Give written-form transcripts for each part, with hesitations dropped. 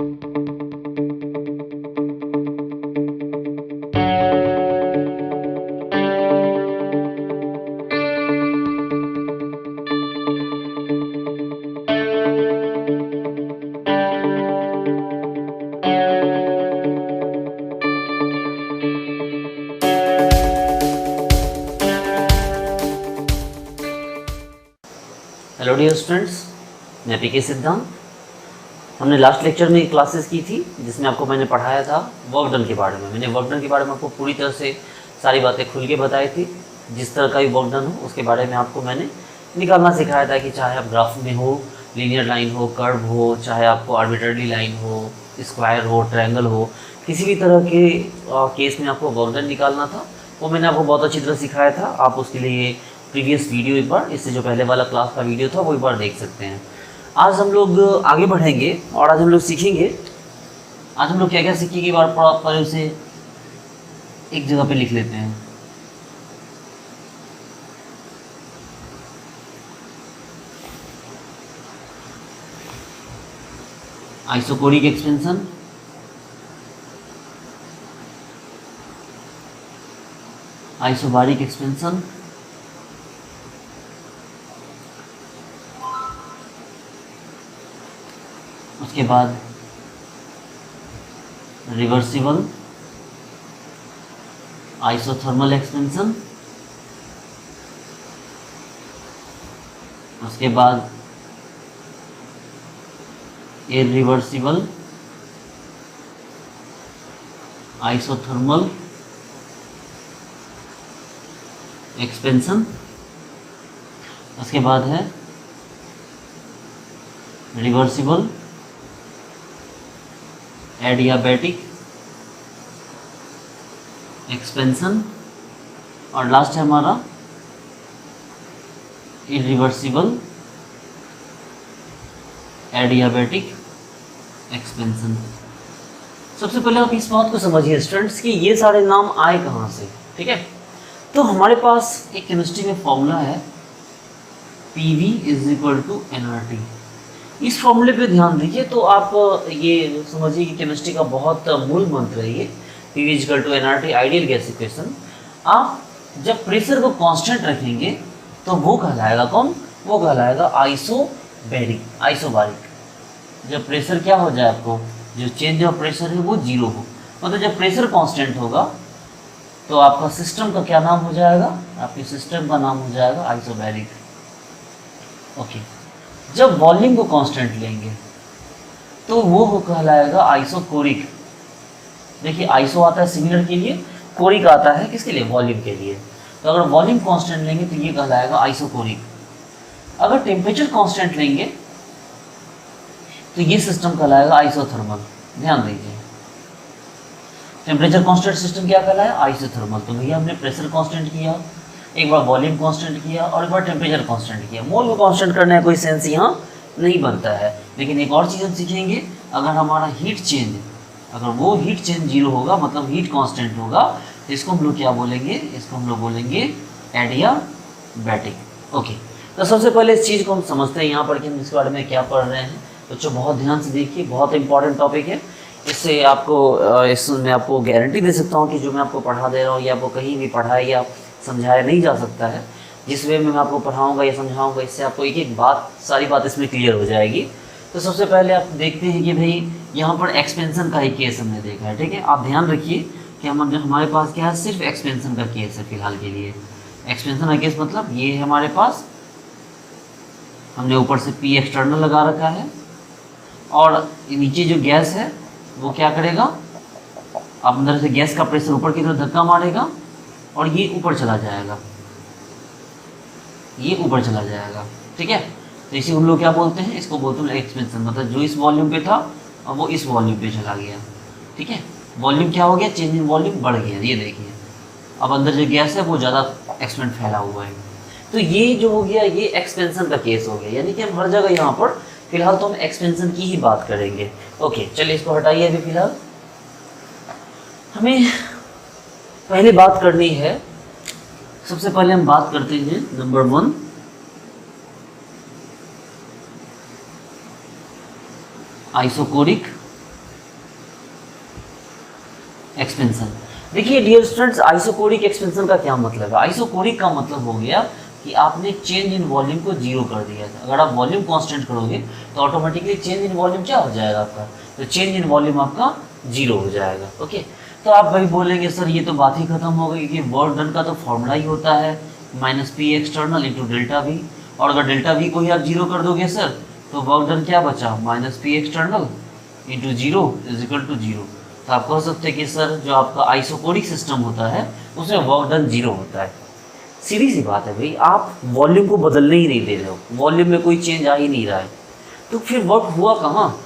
Hello dear students, मैं पीके सिद्धांत। हमने लास्ट लेक्चर में क्लासेस की थी जिसमें आपको मैंने पढ़ाया था वर्क डन के बारे में। मैंने वर्क डन के बारे में आपको पूरी तरह से सारी बातें खुल के बताई थी। जिस तरह का भी वर्क डन हो उसके बारे में आपको मैंने निकालना सिखाया था कि चाहे आप ग्राफ में हो, लीनियर लाइन हो, कर्व हो, चाहे आपको आर्बिट्ररी लाइन हो, स्क्वायर हो, ट्रायंगल हो, किसी भी तरह के केस में आपको वर्क डन निकालना था। वो मैंने आपको बहुत अच्छी तरह सिखाया था। आप उसके लिए प्रीवियस वीडियो एक बार, इससे जो पहले वाला क्लास का वीडियो था वो एक बार देख सकते हैं। आज हम लोग आगे बढ़ेंगे और आज हम लोग सीखेंगे, आज हम लोग क्या क्या सीखेंगे एक बार पर उसे एक जगह पे लिख लेते हैं। आइसोकोरिक एक्सपेंशन, आइसोबारिक एक्सपेंशन, उसके बाद रिवर्सिबल आइसोथर्मल एक्सपेंशन, उसके बाद इरिवर्सिबल आइसोथर्मल एक्सपेंशन, उसके बाद है रिवर्सिबल एडियाबैटिक एक्सपेंशन, और लास्ट है हमारा इरिवर्सिबल एडियाबैटिक एक्सपेंशन। सबसे पहले आप इस बात को समझिए स्टूडेंट्स कि ये सारे नाम आए कहाँ से। ठीक है, तो हमारे पास एक केमिस्ट्री में फॉर्मूला है PV = nRT। इस फॉर्मूले पे ध्यान दीजिए तो आप ये समझिए कि केमिस्ट्री का बहुत मूल मंत्र है ये PV = nRT, ideal gas equation. आप जब प्रेशर को कांस्टेंट रखेंगे तो वो कहलाएगा कौन? वो कहलाएगा आइसोबैरिक, आइसोबारिक। जब प्रेशर क्या हो जाए, आपको जो चेंज ऑफ प्रेशर है वो जीरो हो, मतलब जब प्रेशर कांस्टेंट होगा तो आपका सिस्टम का क्या नाम हो जाएगा? आपके सिस्टम का नाम हो जाएगा आइसोबैरिक। ओके, जब वॉल्यूम को कांस्टेंट लेंगे तो वो कहलाएगा आइसोकोरिक। देखिए आइसो आता है सिमिलर के लिए, कोरिक आता है किसके लिए? वॉल्यूम के लिए। तो अगर वॉल्यूम कांस्टेंट लेंगे तो ये कहलाएगा आइसोकोरिक। अगर टेम्परेचर कांस्टेंट लेंगे तो ये सिस्टम कहलाएगा आइसोथर्मल। ध्यान दीजिए, टेम्परेचर कांस्टेंट सिस्टम क्या कहलाया? आइसोथर्मल। तो भैया हमने प्रेशर कांस्टेंट किया, एक बार वॉल्यूम कांस्टेंट किया और एक बार टेम्परेचर कांस्टेंट किया। मोल को कांस्टेंट करने का कोई सेंस यहाँ नहीं बनता है। लेकिन एक और चीज़ हम सीखेंगे, अगर हमारा हीट चेंज, अगर वो हीट चेंज जीरो होगा, मतलब हीट कांस्टेंट होगा, तो इसको हम लोग क्या बोलेंगे? इसको हम लोग बोलेंगे एडियाबैटिक। ओके, तो सबसे पहले इस चीज़ को हम समझते हैं यहाँ पर कि हम इसके बारे में क्या पढ़ रहे हैं। बच्चों बहुत ध्यान से देखिए, बहुत इंपॉर्टेंट टॉपिक है। इससे आपको इसमें आपको गारंटी दे सकता हूँ कि जो मैं आपको पढ़ा दे रहा हूँ ये आपको कहीं भी पढ़ाया या समझाया नहीं जा सकता है। जिस वे में मैं आपको पढ़ाऊँगा या समझाऊँगा, इससे आपको एक एक बात, सारी बात इसमें क्लियर हो जाएगी। तो सबसे पहले आप देखते हैं कि भाई यहाँ पर एक्सपेंशन का एक केस हमने देखा है। ठीक है, आप ध्यान रखिए कि हमारे पास क्या है? सिर्फ एक्सपेंशन का केस है फिलहाल के लिए। एक्सपेंशन का केस मतलब ये है हमारे पास, हमने ऊपर से P एक्सटर्नल लगा रखा है और नीचे जो गैस है वो क्या करेगा? अब अंदर से गैस का प्रेशर ऊपर की तरफ धक्का मारेगा और ये ऊपर चला जाएगा, ये ऊपर चला जाएगा। ठीक है, तो इसे हम लोग क्या बोलते हैं? इसको बोलते हैं एक्सपेंशन। मतलब जो इस वॉल्यूम पे था अब वो इस वॉल्यूम पे चला गया। ठीक है, वॉल्यूम क्या हो गया? चेंज इन वॉल्यूम बढ़ गया। ये देखिए अब अंदर जो गैस है वो ज़्यादा एक्सपेंड फैला हुआ है। तो ये जो हो गया ये एक्सपेंशन का केस हो गया। यानी कि हम हर जगह यहाँ पर फिलहाल तो हम एक्सपेंशन की ही बात करेंगे। ओके, चलिए इसको हटाइए। अभी फिलहाल हमें पहले बात करनी है, सबसे पहले हम बात करते हैं नंबर 1, आइसोकोरिक एक्सपेंशन। देखिए डियर स्टूडेंट्स, आइसोकोरिक एक्सपेंशन का क्या मतलब है? आइसोकोरिक का मतलब हो गया कि आपने चेंज इन वॉल्यूम को जीरो कर दिया था। अगर आप वॉल्यूम कांस्टेंट करोगे तो ऑटोमेटिकली चेंज इन वॉल्यूम क्या हो जाएगा आपका? तो चेंज इन वॉल्यूम आपका जीरो हो जाएगा। ओके, तो आप भाई बोलेंगे सर ये तो बात ही खत्म हो गई कि वर्क डन का तो फॉर्मूला ही होता है minus P external into delta we, और अगर डेल्टा वी को ही आप जीरो कर दोगे सर तो वर्क डन क्या बचा? Minus P external into zero is equal to zero. तो आप कह सकते हैं कि सर जो आपका आइसोकोरिक सिस्टम होता है उसमें वर्क डन जीरो होता है। सीधी सी बात है भाई, आप वॉल्यूम को बदलने ही नहीं दे रहे हो, वॉल्यूम में कोई चेंज आ ही नहीं रहा है, तो फिर वर्क हुआ कहाँ?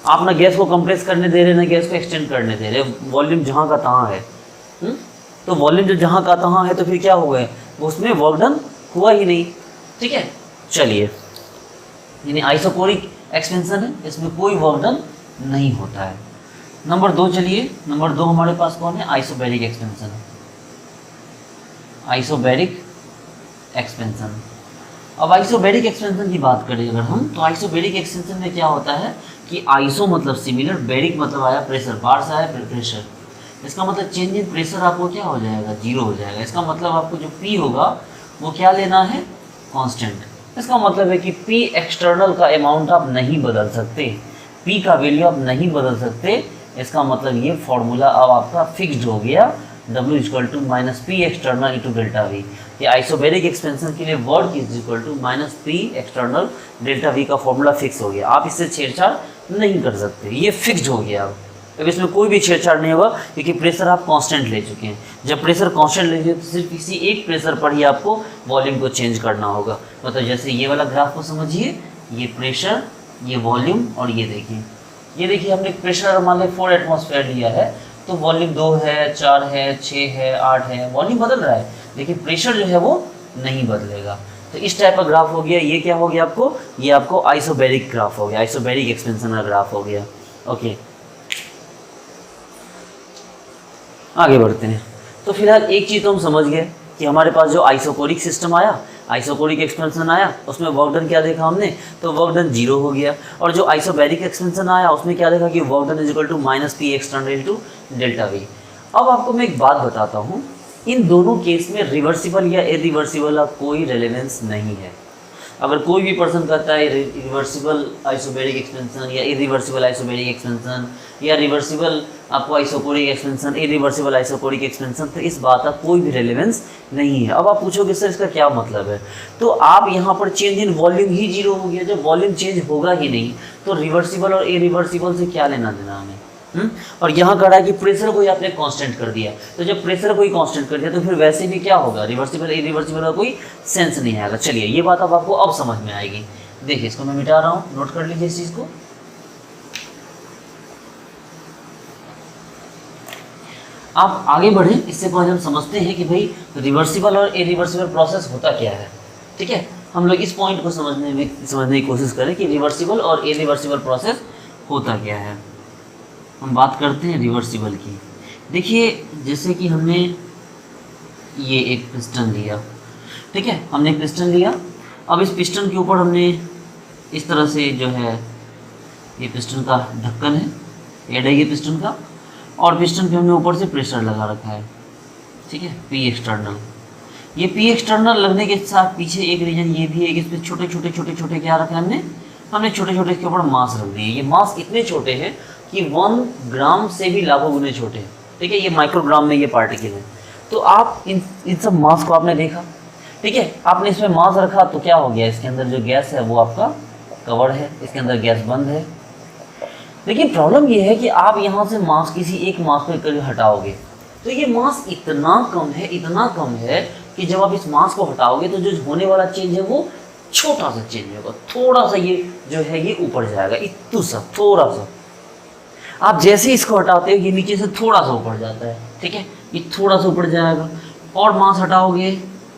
आप ना गैस को कंप्रेस करने दे रहे ना गैस को एक्सटेंड करने दे रहे, वॉल्यूम जहाँ का तहाँ है। तो वॉल्यूम जो जहाँ का तहाँ है तो फिर क्या हो गया? उसमें वर्क डन हुआ ही नहीं। ठीक है, चलिए, यानी आइसोकोरिक एक्सपेंशन है, इसमें कोई वर्क डन नहीं होता है। नंबर 2 चलिए, नंबर 2 हमारे पास कौन है? आइसोबैरिक एक्सपेंशन है। Isobaric expansion. अब आइसोबैरिक एक्सपेंशन की बात करें अगर हम, तो आइसोबैरिक एक्सपेंशन में क्या होता है कि आइसो मतलब सिमिलर, बैरिक मतलब आया प्रेशर, बाहर से आया प्रेशर, इसका मतलब चेंज इन प्रेशर आपको क्या हो जाएगा? जीरो हो जाएगा। इसका मतलब आपको जो पी होगा वो क्या लेना है? कांस्टेंट। इसका मतलब है कि पी एक्सटर्नल का अमाउंट आप नहीं बदल सकते, पी का वैल्यू आप नहीं बदल सकते। इसका मतलब ये फॉर्मूला अब आपका फिक्स्ड हो गया, W equal to minus P external into delta V. ये आइसोबैरिक एक्सपेंशन के लिए work is equal to minus P external delta V का फॉर्मूला फिक्स हो गया, आप इससे छेड़छाड़ नहीं कर सकते, ये फिक्स्ड हो गया। अब इसमें कोई भी छेड़छाड़ नहीं होगा क्योंकि प्रेशर आप कांस्टेंट ले चुके हैं। जब प्रेशर कांस्टेंट ले चुके तो सिर्फ किसी एक प्रेशर पर ही आपको वॉल्यूम को चेंज करना होगा। मतलब जैसे ये वाला ग्राफ को समझिए, ये प्रेशर, ये वॉल्यूम, और ये देखिए हमने प्रेशर मान लो 4 एटमॉस्फेयर लिया है, तो वॉल्यूम 2 है, 4 है, 6 है, 8 है, वॉल्यूम बदल रहा है लेकिन प्रेशर जो है वो नहीं बदलेगा। तो इस टाइप का ग्राफ हो गया। ये क्या हो गया आपको? ये आपको आइसोबैरिक ग्राफ हो गया, आइसोबैरिक एक्सपेंशन का ग्राफ हो गया। ओके, आगे बढ़ते हैं। तो फिलहाल एक चीज़ तो हम समझ गए कि हमारे पास जो आइसोकोरिक सिस्टम आया, आइसोकोरिक एक्सपेंशन आया, उसमें वर्क डन क्या देखा हमने? तो वर्क डन जीरो हो गया। और जो आइसोबैरिक एक्सपेंशन आया उसमें क्या देखा कि work done is equal to minus P external to delta V. अब आपको मैं एक बात बताता हूँ, इन दोनों केस में रिवर्सिबल या इरिवर्सिबल का कोई रेलेवेंस नहीं है। अगर कोई भी पर्सन कहता है रिवर्सिबल आइसोबैरिक एक्सपेंशन या इरिवर्सिबल आइसोबैरिक एक्सपेंशन या रिवर्सिबल आपको isochoric expansion, irreversible isochoric expansion, तो इस बात का कोई भी रेलेवेंस नहीं है। अब आप पूछोगे सर इसका क्या मतलब है? तो आप यहाँ पर change in volume he zero हो गया। जब वॉल्यूम चेंज होगा ही नहीं तो रिवर्सिबल और इरिवर्सिबल से क्या लेना देना हमें? और यहाँ कह रहा है कि प्रेशर को ही आपने कांस्टेंट कर दिया, तो जब प्रेशर को ही कांस्टेंट कर दिया तो फिर वैसे भी क्या होगा? रिवर्सिबल इरिवर्सिबल का कोई सेंस नहीं आएगा। चलिए, ये बात अब आपको अब समझ में आएगी। देखिए, इसको मैं मिटा रहा हूँ, नोट कर लीजिए इस चीज़ को। आप आगे बढ़ें, इससे पहले हम समझते हैं कि भाई रिवर्सिबल और इरिवर्सिबल प्रोसेस होता क्या है। ठीक है, हम लोग इस पॉइंट को समझने की कोशिश करें कि रिवर्सिबल और इरिवर्सिबल प्रोसेस होता क्या है। हम बात करते हैं रिवर्सिबल की। देखिए, जैसे कि हमने ये एक पिस्टन लिया, ठीक है, हमने एक पिस्टन लिया। अब इस पिस्टन के ऊपर हमने इस तरह से जो है ये पिस्टन का ढक्कन है, हेड है ये पिस्टन का, और पिस्टन पे हमने ऊपर से प्रेशर लगा रखा है। ठीक है, पी एक्सटर्नल। ये पी एक्सटर्नल लगने के साथ पीछे एक रीजन ये भी है कि इस पर छोटे छोटे क्या रखा है हमने छोटे छोटे इसके ऊपर मास रख दिए। ये मास इतने छोटे हैं कि 1 ग्राम से भी लाखों गुने छोटे हैं। ठीक है, ये माइक्रोग्राम में ये पार्टिकल है। तो आप इन सब मास को आपने देखा, ठीक है, आपने इसमें मास रखा तो क्या हो गया? इसके अंदर जो गैस है वो आपका कवर्ड है, इसके अंदर गैस बंद है। लेकिन प्रॉब्लम ये है कि आप यहाँ से मास किसी एक मास को करीब हटाओगे तो ये मास इतना कम है कि जब आप इस मास को हटाओगे तो जो होने वाला चेंज है वो छोटा सा चेंज होगा, थोड़ा सा ये जो है ये ऊपर जाएगा, इतना सा थोड़ा सा। आप जैसे इसको हटाते हो ये नीचे से थोड़ा सा ऊपर जाता है। ठीक है, ये थोड़ा सा ऊपर जाएगा, और मास हटाओगे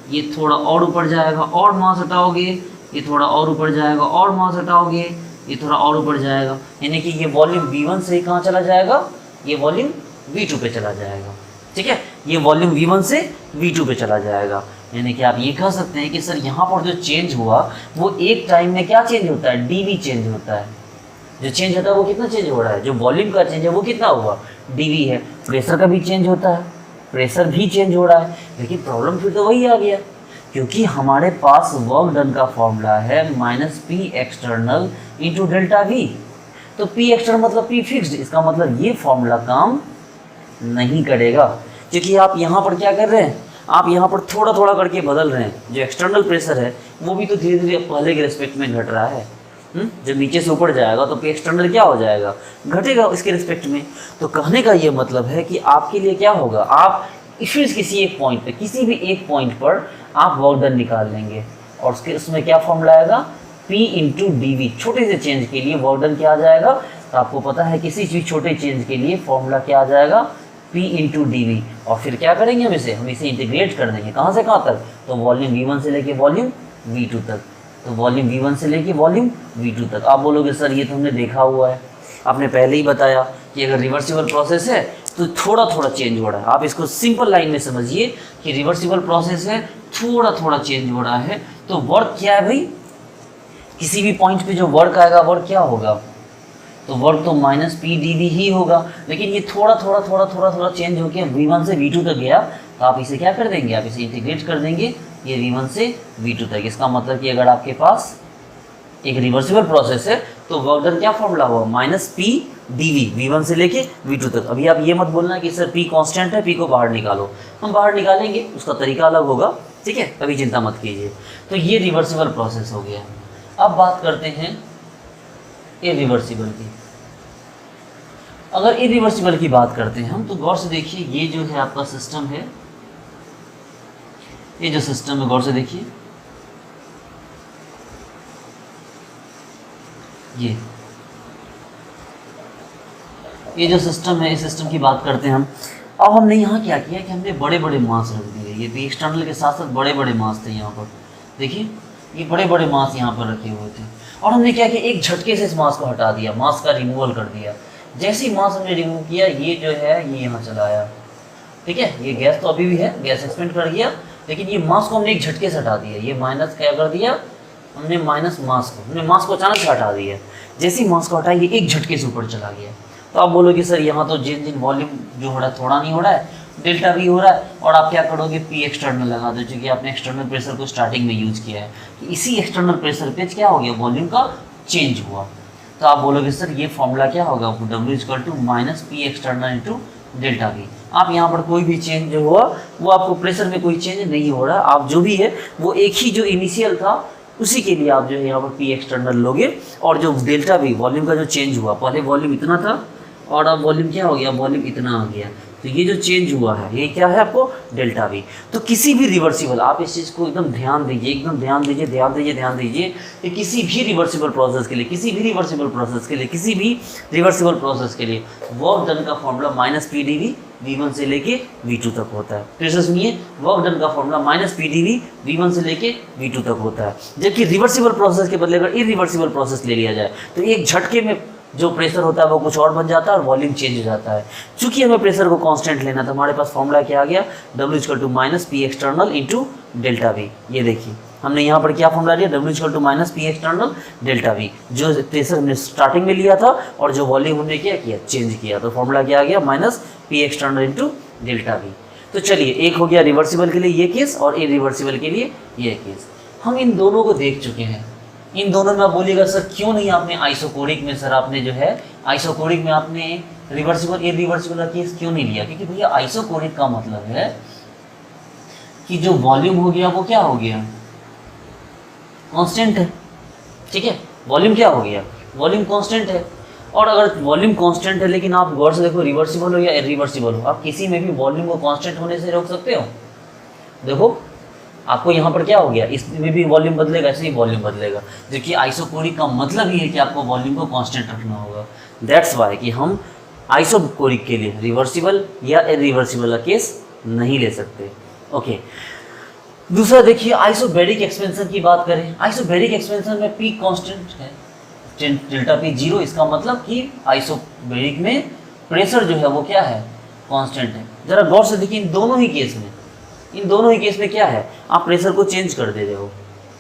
ये थोड़ा और ऊपर जाएगा, और मास हटाओगे ये थोड़ा और ऊपर जाएगा, और मास हटाओगे ये थोड़ा और ऊपर जाएगा। यानी कि ये वॉल्यूम V1 से कहाँ चला जाएगा? ये वॉल्यूम V2 पे चला जाएगा। ठीक है, ये वॉल्यूम V1 से V2 पे चला जाएगा। यानी कि आप ये कह सकते हैं कि सर यहाँ पर जो चेंज हुआ वो एक टाइम में क्या चेंज होता है? dV चेंज होता है। जो चेंज होता है वो कितना चेंज हो रहा है, जो वॉल्यूम का चेंज है वो कितना हुआ, डीवी है। प्रेशर का भी चेंज होता है, प्रेशर भी चेंज हो रहा है, लेकिन प्रॉब्लम फिर तो वही आ गया, क्योंकि हमारे पास वर्क डन का फॉर्मूला है minus P external into delta we. तो पी एक्सटर्नल मतलब पी फिक्स्ड, इसका मतलब ये फॉर्मूला काम नहीं करेगा, क्योंकि आप यहाँ पर क्या कर रहे हैं, आप यहाँ पर थोड़ा थोड़ा करके बदल रहे हैं। जो एक्सटर्नल प्रेशर है वो भी तो धीरे धीरे पहले के रिस्पेक्ट में घट रहा है। जब नीचे से ऊपर जाएगा तो पी एक्सटर्नल क्या हो जाएगा, घटेगा इसके रिस्पेक्ट में। तो कहने का ये मतलब है कि आपके लिए क्या होगा, आप फिर किसी एक पॉइंट पे, किसी भी एक पॉइंट पर आप वर्क डन निकाल लेंगे और उसके उसमें क्या फॉर्मूला आएगा, P इंटू डी वी। छोटे से चेंज के लिए वर्क डन क्या आ जाएगा, तो आपको पता है किसी भी छोटे चेंज के लिए फॉर्मूला क्या आ जाएगा, P इंटू डी वी। और फिर क्या करेंगे, हम इसे इंटीग्रेट कर देंगे, कहाँ से कहाँ तक, तो वॉल्यूम V1 से लेके वॉल्यूम V2 तक। तो वॉल्यूम V1 से लेके वॉल्यूम V2 तक। आप बोलोगे सर ये तो हमने देखा हुआ है, आपने पहले ही बताया कि अगर रिवर्सिबल प्रोसेस है तो थोड़ा थोड़ा चेंज हो रहा है। आप इसको सिंपल लाइन में समझिए कि रिवर्सिबल प्रोसेस है, थोड़ा थोड़ा चेंज हो रहा है। तो वर्क क्या है भाई, किसी भी पॉइंट पे जो वर्क आएगा वर्क क्या होगा, तो वर्क तो माइनस पी डी वी ही होगा। लेकिन ये थोड़ा थोड़ा चेंज होकर V1 से V2 तक गया, तो आप इसे क्या कर देंगे, आप इसे इंटीग्रेट कर देंगे ये V1 से V2 तक। इसका मतलब कि अगर आपके पास एक रिवर्सिबल प्रोसेस है तो वर्क डन क्या फॉर्मूला हुआ, minus P D V, V1 से लेके V2 तक। अभी आप ये मत बोलना कि सर P कांस्टेंट है, P को बाहर निकालो, हम बाहर निकालेंगे, उसका तरीका अलग होगा, ठीक है, कभी चिंता मत कीजिए। तो ये रिवर्सिबल प्रोसेस हो गया। अब बात करते हैं इरिवर्सिबल की। अगर इरिवर्सिबल की बात करते हैं हम, तो गौर से देखिए, ये जो है आपका सिस्टम है, ये जो सिस्टम है गौर से देखिए, ये जो सिस्टम है, इस सिस्टम की बात करते हैं हम। अब हमने यहाँ क्या किया कि हमने बड़े बड़े मास रख दिए, ये भी एक्सटर्नल के साथ साथ बड़े बड़े मास थे यहाँ पर। देखिए ये बड़े बड़े मास यहाँ पर रखे हुए थे, और हमने क्या किया, एक झटके से इस मास को हटा दिया, मास का रिमूवल कर दिया। जैसे ही मास हमने रिमूव किया, ये जो है ये यहाँ चला आया, ठीक है। ये गैस तो अभी भी है, गैस एक्सपेंड कर गया, लेकिन ये मास को हमने एक झटके से हटा दिया। ये माइनस क्या कर दिया हमने, माइनस मास को, हमने मास को अचानक से हटा दिया। जैसे ही मास को हटाया, ये एक झटके से ऊपर चला गया। तो आप बोलोगे सर यहाँ तो जिन वॉल्यूम जो हो रहा है थोड़ा नहीं हो रहा है, डेल्टा वी हो रहा है, और आप क्या करोगे, पी एक्सटर्नल लगा दो, क्योंकि आपने एक्सटर्नल प्रेशर को स्टार्टिंग में यूज किया है। तो इसी एक्सटर्नल प्रेशर पे क्या हो गया, वॉल्यूम का चेंज हुआ। तो आप बोलोगे सर ये फॉर्मूला क्या होगा, W equal to minus P external into delta V. आप यहाँ पर कोई भी चेंज जो हुआ वो आपको प्रेशर में कोई चेंज नहीं हो रहा, आप जो भी है वो एक ही जो इनिशियल था उसी के लिए आप जो है यहाँ पर पी एक्सटर्नल लोगे। और जो डेल्टा वी वॉल्यूम का जो चेंज हुआ, पहले वॉल्यूम इतना था और अब वॉल्यूम क्या हो गया, वॉल्यूम इतना आ गया, तो ये जो चेंज हुआ है ये क्या है आपको, डेल्टा वी। तो किसी भी रिवर्सिबल, आप इस चीज़ को एकदम ध्यान दीजिए, एकदम ध्यान दीजिए, ध्यान दीजिए कि किसी भी रिवर्सिबल प्रोसेस के लिए, किसी भी रिवर्सिबल प्रोसेस के लिए, किसी भी रिवर्सिबल प्रोसेस के लिए वर्क डन का formula minus P D V V1 से लेके V2 तक होता है। फिर से सुनिए, वर्क डन का formula minus P D V V1 से लेके V2 तक होता है। जबकि रिवर्सिबल प्रोसेस के बदले अगर इरिवर्सिबल प्रोसेस ले लिया जाए तो एक झटके में जो प्रेशर होता है वो कुछ और बन जाता है और वॉल्यूम चेंज हो जाता है। चूंकि हमें प्रेशर को कांस्टेंट लेना था, हमारे पास फॉर्मूला क्या आ गया, W equal to minus P external into delta V. ये देखिए हमने यहाँ पर क्या फॉर्मूला लिया, W equal to minus P external delta V. जो प्रेशर हमने स्टार्टिंग में लिया था और जो वॉल्यूम हमने क्या किया, चेंज किया, तो फॉर्मूला क्या आ गया, minus P external into delta we. तो चलिए, एक हो गया रिवर्सिबल के लिए ये केस और इरिवर्सिबल के लिए ये केस। हम इन दोनों को देख चुके हैं। इन दोनों में आप बोलिएगा सर क्यों नहीं आपने आइसोकोरिक में, सर आपने जो है आइसोकोरिक में आपने रिवर्सिबल इरिवर्सिबल का केस क्यों नहीं लिया? क्योंकि भैया आइसोकोरिक का मतलब है कि जो वॉल्यूम हो गया वो क्या हो गया, कांस्टेंट है, ठीक है। वॉल्यूम क्या हो गया, वॉल्यूम कांस्टेंट है। और अगर वॉल्यूम कांस्टेंट है, लेकिन आप गौर से देखो रिवर्सिबल हो या इरिवर्सिबल हो, आप किसी में भी वॉल्यूम को कांस्टेंट होने से रोक सकते हो। देखो आपको यहाँ पर क्या हो गया, इसमें भी वॉल्यूम बदलेगा, ऐसे ही वॉल्यूम बदलेगा। जबकि आइसोकोरिक का मतलब ही है कि आपको वॉल्यूम को कांस्टेंट रखना होगा। दैट्स वाई कि हम आइसोकोरिक के लिए रिवर्सिबल या इरिवर्सिबल का केस नहीं ले सकते। ओके, दूसरा देखिए, आइसोबैरिक एक्सपेंशन की बात करें। आइसोबैरिक एक्सपेंशन में पी कांस्टेंट है, डेल्टा पी जीरो। इसका मतलब कि आइसोबैरिक में प्रेशर जो है वो क्या है, कांस्टेंट है। जरा गौर से देखिए, इन दोनों ही केस में क्या है, आप प्रेशर को चेंज कर दे रहे हो,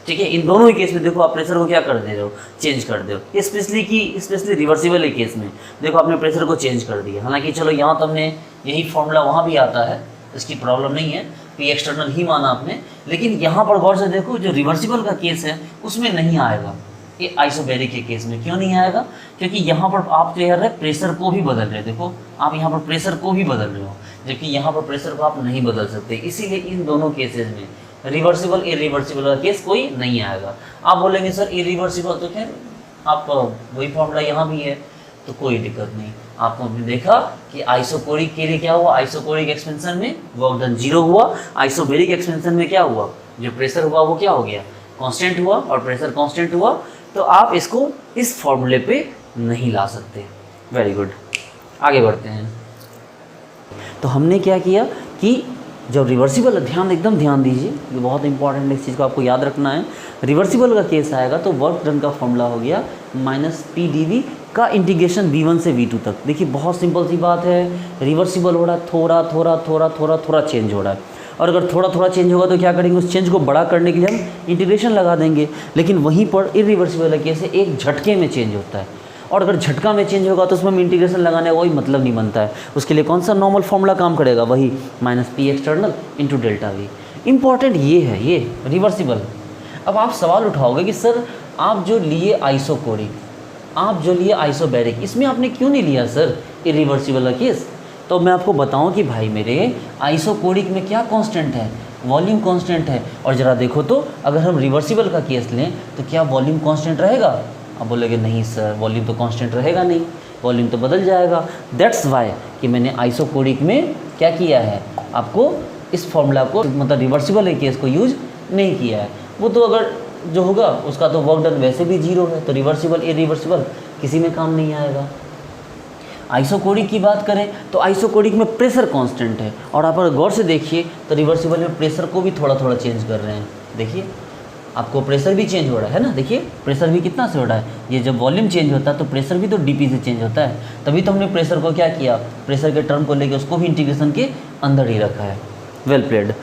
ठीक है। इन दोनों ही केस में देखो आप प्रेशर को क्या कर दे रहे हो, चेंज कर दे हो। स्पेशली रिवर्सिबल के केस में देखो आपने प्रेशर को चेंज कर दिया। हालांकि चलो यहाँ तो हमने यही फॉर्मूला वहाँ भी आता है, इसकी प्रॉब्लम नहीं है, पी एक्सटर्नल ही माना आपने, लेकिन यहाँ पर गौर से देखो जो रिवर्सिबल का केस है उसमें नहीं आएगा ये आइसोबैरिक के केस में। क्यों नहीं आएगा? क्योंकि यहाँ पर आप जो है प्रेशर को भी बदल रहे हो। देखो आप यहाँ पर प्रेशर को भी बदल रहे हो, जबकि यहाँ पर प्रेशर को आप नहीं बदल सकते। इसीलिए इन दोनों केसेस में रिवर्सिबल इरिवर्सिबल का केस कोई नहीं आएगा। आप बोलेंगे सर इरिवर्सिबल, तो खैर आप वही फॉर्मूला यहाँ भी है, तो कोई दिक्कत नहीं। आपने देखा कि आइसोकोरिक के लिए क्या हुआ, आइसोकोरिक एक्सपेंशन में वर्क डन 0 हुआ, आइसोबैरिक एक्सपेंशन में क्या हुआ, जो प्रेशर हुआ वो क्या हो गया, कांस्टेंट हुआ, और प्रेशर कांस्टेंट हुआ। तो आप इसको इस फॉर्मूले पे नहीं ला सकते। वेरी गुड, आगे बढ़ते हैं। तो हमने क्या किया कि जब रिवर्सिबल, एकदम ध्यान दीजिए, ये बहुत इंपॉर्टेंट है, इस चीज़ को आपको याद रखना है। रिवर्सिबल का केस आएगा तो वर्क डन का फॉर्मूला हो गया -PdV का इंटीग्रेशन V1 से V2 तक। देखिए बहुत सिंपल सी बात है, रिवर्सिबल हो रहा है, थोड़ा थोड़ा थोड़ा थोड़ा थोड़ा चेंज हो रहा है, और अगर थोड़ा थोड़ा चेंज होगा तो क्या करेंगे, उस चेंज को बड़ा करने के लिए हम इंटीग्रेशन लगा देंगे। लेकिन वहीं पर इरिवर्सिबल केस है, एक झटके में चेंज होता है, और अगर झटका में चेंज होगा तो उसमें हम इंटीग्रेशन लगाने का कोई मतलब नहीं बनता है। उसके लिए कौन सा नॉर्मल फॉर्मूला काम करेगा, वही -P external into delta V। Important ये है, ये रिवर्सिबल। अब आप सवाल उठाओगे कि सर आप जो लिए आइसोकोरिक, आप जो लिए आइसोबैरिक, इसमें आपने क्यों नहीं लिया सर इरिवर्सिबल का केस? तो मैं आपको बताऊं कि भाई मेरे आइसोकोरिक में क्या कांस्टेंट है, वॉल्यूम कांस्टेंट है। और ज़रा देखो तो अगर हम रिवर्सिबल का केस लें तो क्या वॉल्यूम कांस्टेंट रहेगा? अब बोलोगे नहीं सर वॉल्यूम तो कांस्टेंट रहेगा नहीं, वॉल्यूम तो बदल जाएगा। दैट्स वाई कि मैंने आइसोकोरिक में क्या किया है, आपको इस फॉर्मूला को, मतलब रिवर्सिबल केस को यूज नहीं किया है। वो तो अगर जो होगा उसका तो वर्क डन वैसे भी 0 है, तो रिवर्सिबल इरिवर्सिबल किसी में काम नहीं आएगा। आइसोकोरिक की बात करें तो आइसोकोरिक में प्रेशर कांस्टेंट है, और आप अगर गौर से देखिए तो रिवर्सिबल में प्रेशर को भी थोड़ा थोड़ा चेंज कर रहे हैं। देखिए आपको प्रेशर भी चेंज हो रहा है ना, देखिए प्रेशर भी कितना से हो रहा है, ये जब वॉल्यूम चेंज होता है तो प्रेशर भी तो dP से चेंज होता है। तभी तो हमने प्रेशर को क्या किया, प्रेशर के टर्म को लेकर उसको भी इंटीग्रेशन के अंदर ही रखा है। Well played.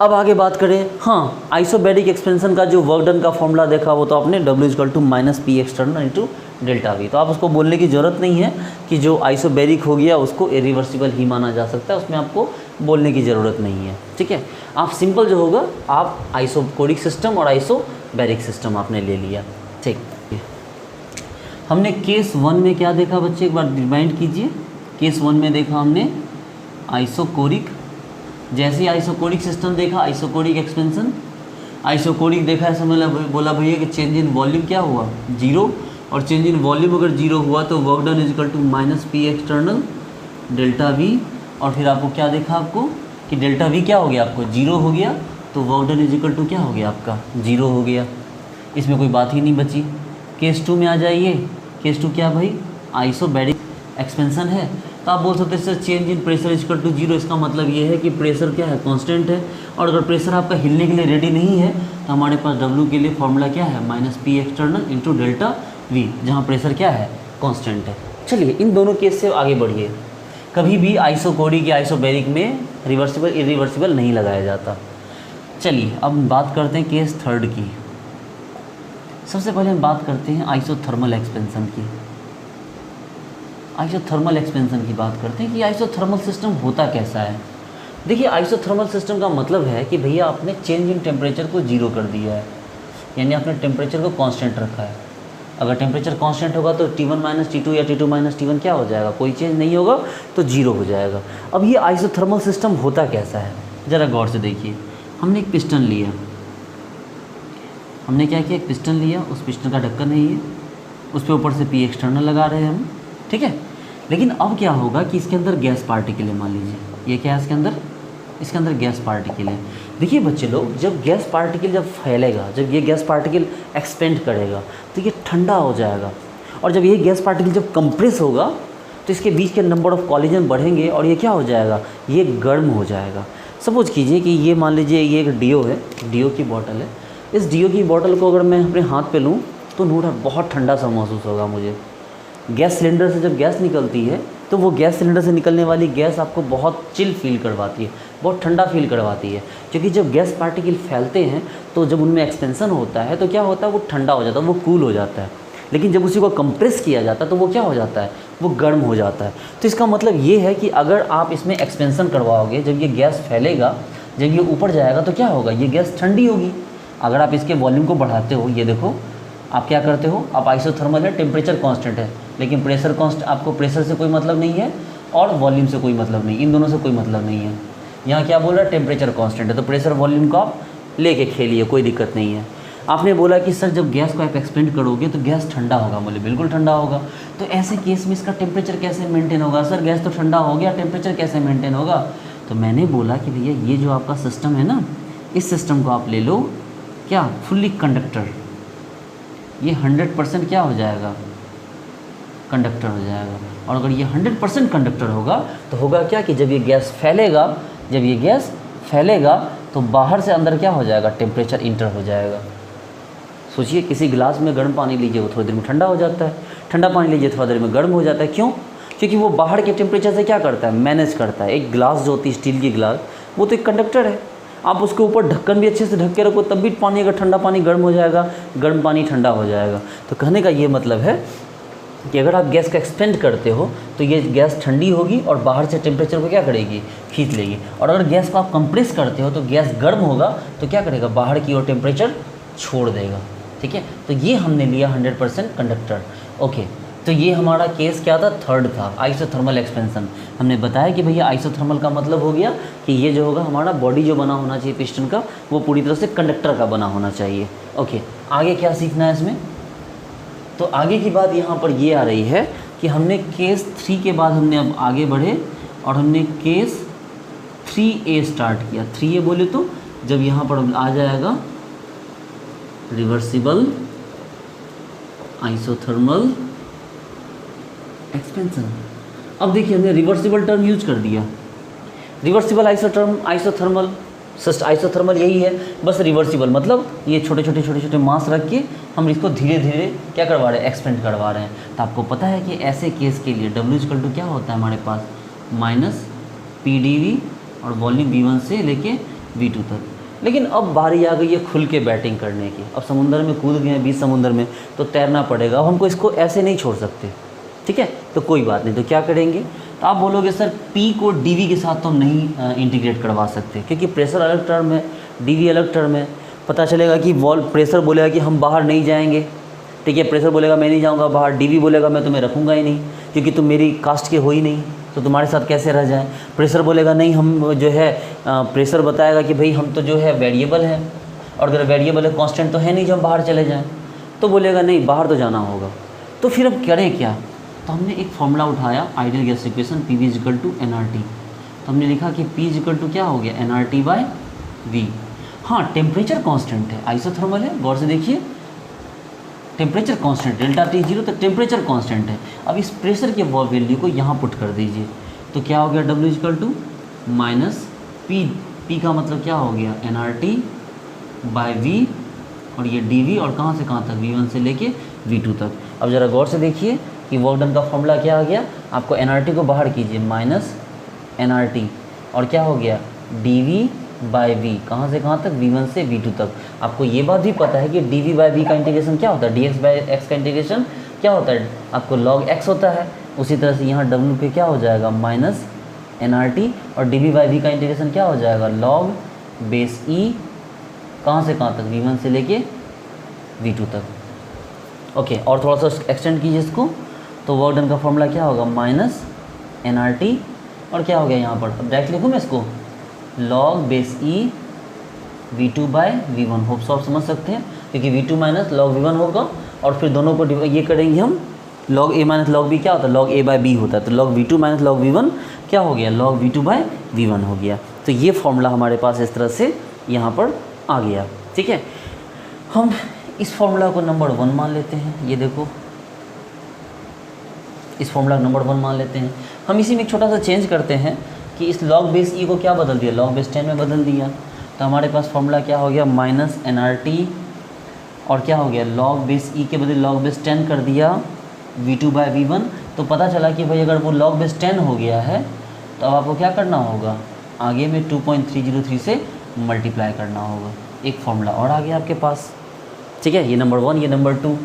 अब आगे बात करें, हाँ आइसोबैरिक एक्सपेंशन का जो वर्क डन का फॉर्मूला देखा वो तो आपने W = -P external into delta V। तो आप उसको बोलने की ज़रूरत नहीं है कि जो आइसोबैरिक हो गया उसको इरिवर्सिबल ही माना जा सकता है, उसमें आपको बोलने की ज़रूरत नहीं है। ठीक है, आप सिंपल जो होगा आप आइसोकोरिक सिस्टम और आइसोबैरिक सिस्टम आपने ले लिया। ठीक है, हमने केस 1 में क्या देखा बच्चे, एक बार रिमाइंड कीजिए। केस 1 में देखा हमने आइसोकोरिक, जैसे आइसोकोरिक सिस्टम देखा, आइसोकोरिक एक्सपेंशन, आइसोकोरिक देखा है, समझ बोला भैया कि चेंज इन वॉल्यूम क्या हुआ 0, और चेंज इन वॉल्यूम अगर 0 हुआ तो work done = -P external delta V। और फिर आपको क्या देखा, आपको कि डेल्टा V क्या हो गया, आपको 0 हो गया, तो वर्क डन = क्या हो गया आपका 0 हो गया। इसमें कोई बात ही नहीं बची। केस 2 में आ जाइए। केस 2 क्या भाई, आइसोबैरिक एक्सपेंशन है, तो आप बोल सकते हैं सर चेंज इन प्रेशर = 0। इसका मतलब ये है कि प्रेशर क्या है, कांस्टेंट है, और अगर प्रेशर आपका हिलने के लिए रेडी नहीं है तो हमारे पास W के लिए फॉर्मूला क्या है, -P external into delta V, जहाँ प्रेशर क्या है, कांस्टेंट है। चलिए इन दोनों केस से आगे बढ़िए। कभी भी आइसोकोरिक या आइसोबैरिक में रिवर्सिबल इरिवर्सिबल नहीं लगाया जाता। चलिए अब बात करते हैं केस 3 की। सबसे पहले हम बात करते हैं आइसोथर्मल एक्सपेंशन की। आइसोथर्मल एक्सपेंशन की बात करते हैं कि आइसोथर्मल सिस्टम होता कैसा है। देखिए आइसोथर्मल सिस्टम का मतलब है कि भैया आपने चेंज इन टेम्परेचर को 0 कर दिया है, यानी आपने टेम्परेचर को कांस्टेंट रखा है। अगर टेम्परेचर कांस्टेंट होगा तो T1 - T2 या T2 - T1 क्या हो जाएगा, कोई चेंज नहीं होगा, तो 0 हो जाएगा। अब ये आइसोथर्मल सिस्टम होता कैसा है, ज़रा गौर से देखिए। हमने एक पिस्टन लिया, हमने क्या किया, एक पिस्टन लिया, उस पिस्टन का ढक्कन है ये, उस पर ऊपर से P एक्सटर्नल लगा रहे हैं हम, ठीक है। लेकिन अब क्या होगा कि इसके अंदर गैस पार्टिकल है, मान लीजिए ये क्या है, इसके अंदर गैस पार्टिकल है। देखिए बच्चे लोग, जब गैस पार्टिकल जब फैलेगा, जब ये गैस पार्टिकल एक्सपेंड करेगा तो ये ठंडा हो जाएगा, और जब ये गैस पार्टिकल जब कंप्रेस होगा तो इसके बीच के नंबर ऑफ कॉलिजन बढ़ेंगे और ये क्या हो जाएगा, ये गर्म हो जाएगा। सपोज कीजिए कि ये मान लीजिए ये एक डीओ है, डीओ की बॉटल है। इस डीओ की बॉटल को अगर मैं अपने हाथ पे लूँ तो नोड़ा बहुत ठंडा सा महसूस होगा मुझे। गैस सिलेंडर से जब गैस निकलती है तो वो गैस सिलेंडर से निकलने वाली गैस आपको बहुत चिल फील करवाती है, बहुत ठंडा फील करवाती है, क्योंकि जब गैस पार्टिकल फैलते हैं तो जब उनमें एक्सपेंसन होता है तो क्या होता है, वो ठंडा हो जाता है, वो कूल हो जाता है। लेकिन जब उसी को कंप्रेस किया जाता है तो वो क्या हो जाता है, वो गर्म हो जाता है। तो इसका मतलब ये है कि अगर आप इसमें एक्सपेंसन करवाओगे, जब ये गैस फैलेगा, जब ये ऊपर जाएगा तो क्या होगा, ये गैस ठंडी होगी। अगर आप इसके वॉल्यूम को बढ़ाते हो, ये देखो आप क्या करते हो, आप आइसोथर्मल है, टेम्परेचर कांस्टेंट है, लेकिन प्रेशर कांस्ट, आपको प्रेशर से कोई मतलब नहीं है और वॉल्यूम से कोई मतलब नहीं, इन दोनों से कोई मतलब नहीं है। यहाँ क्या बोल रहा है, टेम्परेचर कांस्टेंट है, तो प्रेशर वॉल्यूम को आप लेके खेलिए, कोई दिक्कत नहीं है। आपने बोला कि सर जब गैस को आप एक्सपेंड करोगे तो गैस ठंडा होगा, बोले बिल्कुल ठंडा होगा। तो ऐसे केस में इसका टेम्परेचर कैसे मेंटेन होगा, सर गैस तो ठंडा हो गया, टेम्परेचर कैसे मेंटेन होगा। तो मैंने बोला कि भैया ये जो आपका सिस्टम है ना, इस सिस्टम को आप ले लो क्या, फुल्ली कंडक्टर, ये 100% क्या हो जाएगा, कंडक्टर हो जाएगा। और अगर ये 100% कंडक्टर होगा तो होगा क्या कि जब ये गैस फैलेगा, जब ये गैस फैलेगा तो बाहर से अंदर क्या हो जाएगा, टेम्परेचर इंटर हो जाएगा। सोचिए किसी गिलास में गर्म पानी लीजिए, वो थोड़ी देर में ठंडा हो जाता है, ठंडा पानी लीजिए थोड़ा देर में गर्म हो जाता है। क्यों? क्योंकि वो बाहर के टेम्परेचर से क्या करता है, मैनेज करता है। एक गिलास जो होती है स्टील की गिलास, वो तो एक कंडक्टर है। आप उसके ऊपर ढक्कन भी अच्छे से ढक के रखो, तब भी पानी, अगर ठंडा पानी गर्म हो जाएगा, गर्म पानी ठंडा हो जाएगा। तो कहने का ये मतलब है कि अगर आप गैस का एक्सपेंड करते हो तो ये गैस ठंडी होगी और बाहर से टेम्परेचर को क्या करेगी, खींच लेगी। और अगर गैस को आप कंप्रेस करते हो तो गैस गर्म होगा तो क्या करेगा, बाहर की ओर टेम्परेचर छोड़ देगा। ठीक है, तो ये हमने लिया 100% कंडक्टर। ओके, तो ये हमारा केस क्या था, थर्ड था, आइसोथर्मल एक्सपेंशन। हमने बताया कि भैया आइसोथर्मल का मतलब हो गया कि ये जो होगा हमारा बॉडी जो बना होना चाहिए पिस्टन का, वो पूरी तरह से कंडक्टर का बना होना चाहिए। ओके, आगे क्या सीखना है इसमें, तो आगे की बात यहाँ पर ये आ रही है कि हमने केस 3 के बाद हमने अब आगे बढ़े और हमने केस 3A स्टार्ट किया। 3A बोले तो जब यहाँ पर आ जाएगा रिवर्सिबल आइसोथर्मल एक्सपेंशन। अब देखिए हमने रिवर्सिबल टर्म यूज कर दिया, रिवर्सिबल आइसोथर्मल आइसोथर्मल यही है, बस रिवर्सिबल मतलब ये छोटे छोटे मास रख के हम इसको धीरे धीरे क्या करवा रहे हैं, एक्सपेंड करवा रहे हैं। तो आपको पता है कि ऐसे केस के लिए W क्या होता है हमारे पास, माइनस PdV और वॉल्यूम V1 से लेके V2 तक। लेकिन अब बारी आ गई है खुल के बैटिंग करने की। अब समुंदर में कूद गए हैं, बीच समुंदर में, तो तैरना पड़ेगा। अब हमको इसको ऐसे नहीं छोड़ सकते, ठीक है, तो कोई बात नहीं। तो क्या करेंगे, तो आप बोलोगे सर P को dV के साथ तो हम नहीं इंटीग्रेट करवा सकते, क्योंकि प्रेशर अलग टर्म है, dV अलग टर्म है। पता चलेगा कि प्रेशर बोलेगा कि हम बाहर नहीं जाएंगे, ठीक है, प्रेशर बोलेगा मैं नहीं जाऊंगा बाहर, dV बोलेगा मैं तुम्हें रखूंगा ही नहीं, क्योंकि तुम मेरी कास्ट के हो ही नहीं, तो तुम्हारे साथ कैसे रह जाएं। प्रेशर बोलेगा नहीं, हम जो है प्रेशर बताएगा कि भाई हम तो जो है वेरिएबल है, और अगर वेरिएबल है कांस्टेंट तो है नहीं जो हम बाहर चले जाएं, तो बोलेगा नहीं बाहर तो जाना होगा। तो फिर अब करें क्या, तो हमने एक फॉर्मूला उठाया, ideal gas equation PV = nRT। तो हमने लिखा कि P = क्या हो गया, nRT/V। हाँ, टेम्परेचर कांस्टेंट है, आइसोथर्मल है, गौर से देखिए, टेम्परेचर कांस्टेंट, डेल्टा T 0, तो टेम्परेचर कांस्टेंट है। अब इस प्रेशर के वैल्यू को यहाँ पुट कर दीजिए, तो क्या हो गया, W - P का मतलब क्या हो गया, nRT/V, और ये dV, और कहाँ से कहाँ तक, V1 से लेके V2 तक। अब ज़रा गौर से देखिए कि वर्क डन का फॉर्मूला क्या आ गया, आपको nRT को बाहर कीजिए, माइनस nRT, और क्या हो गया, dV/V, कहाँ से कहाँ तक, V1 से V2 तक। आपको ये बात भी पता है कि dV/V का इंटीग्रेशन क्या होता है, dx/x का इंटीग्रेशन क्या होता है, आपको log x होता है। उसी तरह से यहाँ W पे क्या हो जाएगा, माइनस nRT, और dV/V का इंटीग्रेशन क्या हो जाएगा, log बेस E, कहाँ से कहाँ तक, V1 से लेके V2 तक। ओके, और थोड़ा सा एक्सटेंड कीजिए इसको, तो वर्क डन का फॉर्मूला क्या होगा, माइनस nRT, और क्या हो गया यहाँ पर, अब डायरेक्ट लिखूँ मैं इसको, log base E V2/V1। Hope so आप समझ सकते हैं, क्योंकि V2 - log V1 होगा, और फिर दोनों को ये करेंगे हम, log A - log B क्या होता है, log A/B होता है, तो log V2 - log V1 क्या हो गया, log V2/V1 हो गया। तो ये फॉर्मूला हमारे पास इस तरह से यहाँ पर आ गया, ठीक है। हम इस फॉर्मूला को नंबर 1 मान लेते हैं, ये देखो इस फॉर्मूला को नंबर 1 मान लेते हैं। हम इसी में एक छोटा सा चेंज करते हैं कि इस log बेस E को क्या बदल दिया, log बेस 10 में बदल दिया। तो हमारे पास फॉर्मूला क्या हो गया, माइनस nRT, और क्या हो गया, log बेस E के बदले log बेस 10 कर दिया V2/V1। तो पता चला कि भाई अगर वो log बेस 10 हो गया है तो अब आपको क्या करना होगा, आगे में 2.303 से मल्टीप्लाई करना होगा। एक फॉर्मूला और आ गया आपके पास, ठीक है। ये नंबर 1, ये नंबर 2।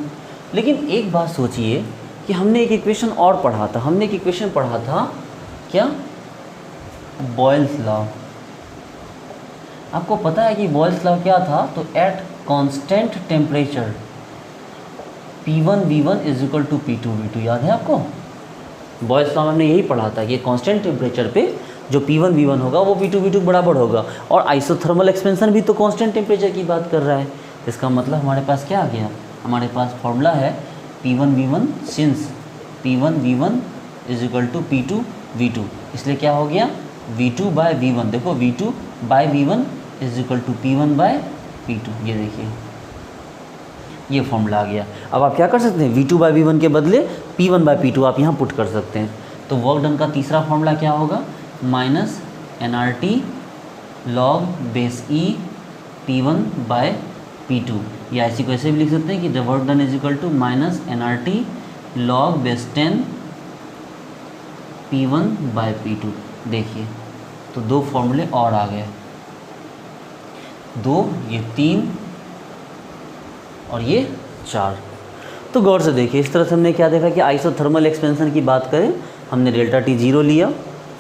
लेकिन एक बात सोचिए कि हमने एक इक्वेशन और पढ़ा था, हमने एक इक्वेशन पढ़ा था क्या, बॉयल्स लॉ। आपको पता है कि बॉयल्स लॉ क्या था, तो at constant temperature P1 V1 is equal to P2 V2, याद है आपको? बॉयल्स लॉ में हमने यही पढ़ा था कि कांस्टेंट टेम्परेचर पे जो P1 V1 होगा वो P2 V2 बराबर होगा। और आइसोथर्मल एक्सपेंशन भी तो कांस्टेंट टेम्परेचर की बात कर रहा है। इसका मतलब हमारे पास क्या आ गया, हमारे पास फॉर्मूला है P1 V1 since P1 V1 is equal to P2 V2, इसलिए क्या हो गया V2 बाय V1। देखो V2 by V1 is equal to P1 by P2, ये देखिए ये फॉर्मूला आ गया। अब आप क्या कर सकते हैं, V2 बाय V1 के बदले P1 बाय P2 आप यहाँ पुट कर सकते हैं। तो वर्क डन का तीसरा फॉर्मूला क्या होगा, minus nRT log base E P1 by P2, या ऐसी को ऐसे भी लिख सकते हैं कि the work done is equal to minus nRT log base 10 P1 by P2। देखिए तो दो फॉर्मूले और आ गए, दो, ये 3 और ये 4। तो गौर से देखिए, इस तरह से हमने क्या देखा कि आइसोथर्मल एक्सपेंशन की बात करें, हमने डेल्टा टी 0 लिया,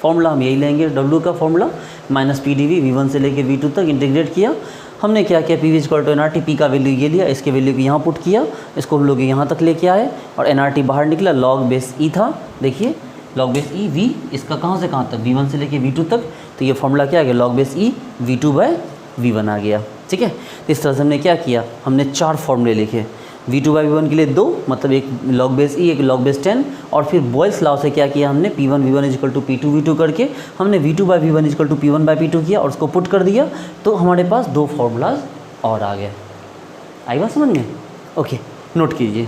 फॉर्मूला हम यही लेंगे W का फॉर्मूला माइनस PdV V1 से लेके V2 तक इंटीग्रेट किया। हमने क्या किया, PV equal to nRT, P का वैल्यू ये लिया, इसके वैल्यू को यहाँ पुट किया, इसको हम लोग यहाँ तक लेके आए और nRT बाहर निकला, लॉग बेस E था। देखिए लॉग बेस E V, इसका कहाँ से कहाँ तक, V1 से लेके V2 तक, तो ये फॉर्मूला क्या आ गया, log base E V2 by V1 आ गया, ठीक है। तो इस तरह से हमने क्या किया, हमने 4 फॉर्मूले लिखे, V2 बाई V1 के लिए 2, मतलब एक लॉग बेस E, एक लॉग बेस 10, और फिर बॉयल्स लॉ से क्या किया हमने, P1 V1 is equal to P2 V2 करके हमने V2 by V1 is equal to P1 by P2 किया और उसको पुट कर दिया, तो हमारे पास 2 फॉर्मूलाज और आ गए। आई बात समझ में? ओके, नोट कीजिए।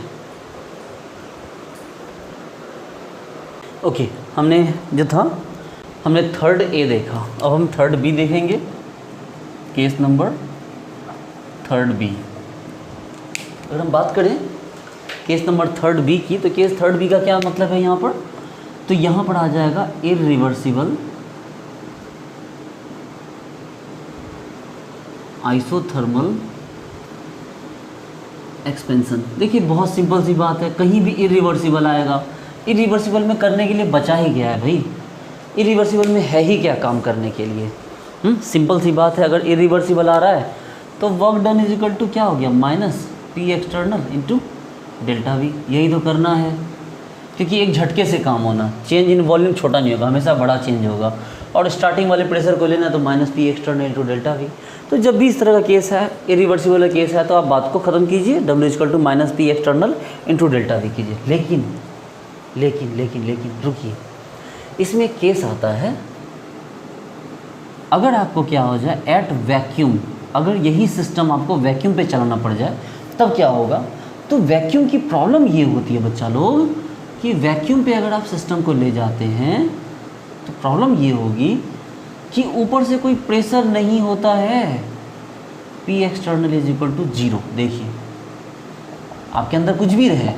ओके, हमने जो था हमने थर्ड ए देखा, अब हम थर्ड बी देखेंगे, केस नंबर थर्ड बी। अगर हम बात करें केस नंबर थर्ड बी की, तो केस थर्ड बी का क्या मतलब है यहाँ पर, तो यहाँ पर आ जाएगा इरिवर्सिबल आइसोथर्मल एक्सपेंशन। देखिए बहुत सिंपल सी बात है, कहीं भी इरिवर्सिबल आएगा, इरिवर्सिबल में करने के लिए बचा ही गया है भाई, इरिवर्सिबल में है ही क्या काम करने के लिए। सिंपल सी बात है, अगर इरिवर्सिबल आ रहा है तो work done is equal to क्या हो गया, minus P external into delta V, यही तो करना है, क्योंकि एक झटके से काम होना, चेंज इन वॉल्यूम छोटा नहीं होगा, हमेशा बड़ा चेंज होगा, और स्टार्टिंग वाले प्रेशर को लेना तो minus P external into delta we. तो जब भी इस तरह का केस है, इरिवर्सिबल केस है, तो आप बात को ख़त्म कीजिए, W is equal to minus P external into delta V कीजिए। लेकिन लेकिन लेकिन लेकिन रुकिए, इसमें केस आता है अगर आपको क्या हो जाए एट वैक्यूम, अगर यही सिस्टम आपको वैक्यूम पे चलाना पड़ जाए तब क्या होगा। तो वैक्यूम की प्रॉब्लम ये होती है बच्चा लोग कि वैक्यूम पे अगर आप सिस्टम को ले जाते हैं तो प्रॉब्लम ये होगी कि ऊपर से कोई प्रेशर नहीं होता है, P external is equal to 0। देखिए आपके अंदर कुछ भी रहे,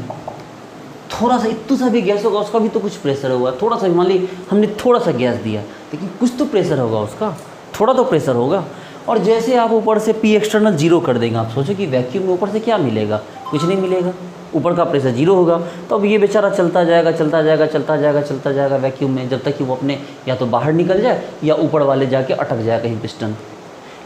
थोड़ा सा इतना सा भी गैस होगा, उसका भी तो कुछ प्रेशर होगा, थोड़ा सा, मान ली हमने थोड़ा सा गैस दिया, लेकिन कुछ तो प्रेशर होगा उसका, थोड़ा तो प्रेशर होगा। और जैसे आप ऊपर से पी एक्सटर्नल 0 कर देंगे, आप सोचो कि वैक्यूम में ऊपर से क्या मिलेगा, कुछ नहीं मिलेगा, ऊपर का प्रेशर 0 होगा। तो अब ये बेचारा चलता जाएगा चलता जाएगा चलता जाएगा चलता जाएगा वैक्यूम में, जब तक कि वो अपने या तो बाहर निकल जाए या ऊपर वाले जाके अटक जाए कहीं पिस्टन।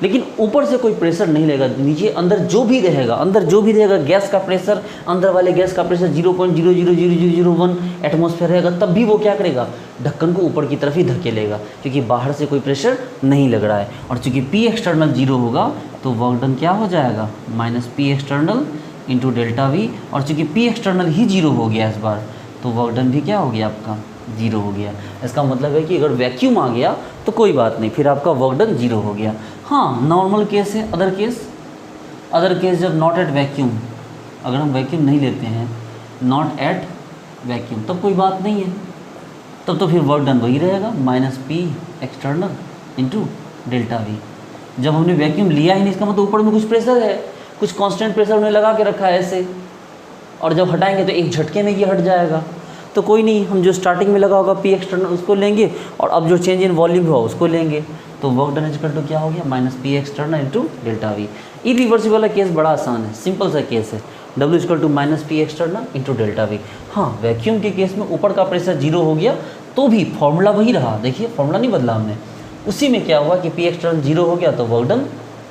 लेकिन ऊपर से कोई प्रेशर नहीं लेगा, नीचे अंदर जो भी रहेगा, अंदर जो भी रहेगा गैस का प्रेशर, अंदर वाले गैस का प्रेशर 0.00001 एटमॉस्फेयर रहेगा, तब भी वो क्या करेगा, ढक्कन को ऊपर की तरफ ही धकेलेगा, क्योंकि बाहर से कोई प्रेशर नहीं लग रहा है। और चूंकि पी एक्सटर्नल 0 होगा तो वर्क डन क्या हो जाएगा, minus P external into delta we. और चूंकि पी एक्सटर्नल ही 0 हो गया इस बार, तो वर्क डन भी क्या हो गया आपका, 0 हो गया। इसका मतलब है कि अगर वैक्यूम आ गया तो कोई बात नहीं, फिर आपका वर्क डन 0 हो गया। हाँ नॉर्मल केस है, अदर केस जब नॉट एट वैक्यूम, अगर हम वैक्यूम नहीं लेते हैं, नॉट एट वैक्यूम, तब कोई बात नहीं है, तब तो फिर वर्क डन वही रहेगा, minus P external into delta we. जब हमने वैक्यूम लिया ही नहीं, इसका मतलब ऊपर में कुछ प्रेशर है, कुछ कांस्टेंट प्रेशर उन्हें लगा के रखा है ऐसे, और जब हटाएंगे तो एक झटके में ये हट जाएगा। तो कोई नहीं, हम जो स्टार्टिंग में लगा होगा पी एक्सटर्नल उसको लेंगे और अब जो चेंज इन वॉल्यूम हुआ उसको लेंगे, तो वर्क डन इक्वल टू क्या हो गया minus P external into delta V. Irreversible वाला केस बड़ा आसान है, सिंपल सा केस है, W equal to minus P external into delta V. हाँ वैक्यूम के केस में ऊपर का प्रेशर जीरो हो गया तो भी फॉर्मूला वही रहा, देखिए फॉर्मूला नहीं बदला हमने, उसी में क्या हुआ कि पी एक्सटर्नल जीरो हो गया तो वर्क डन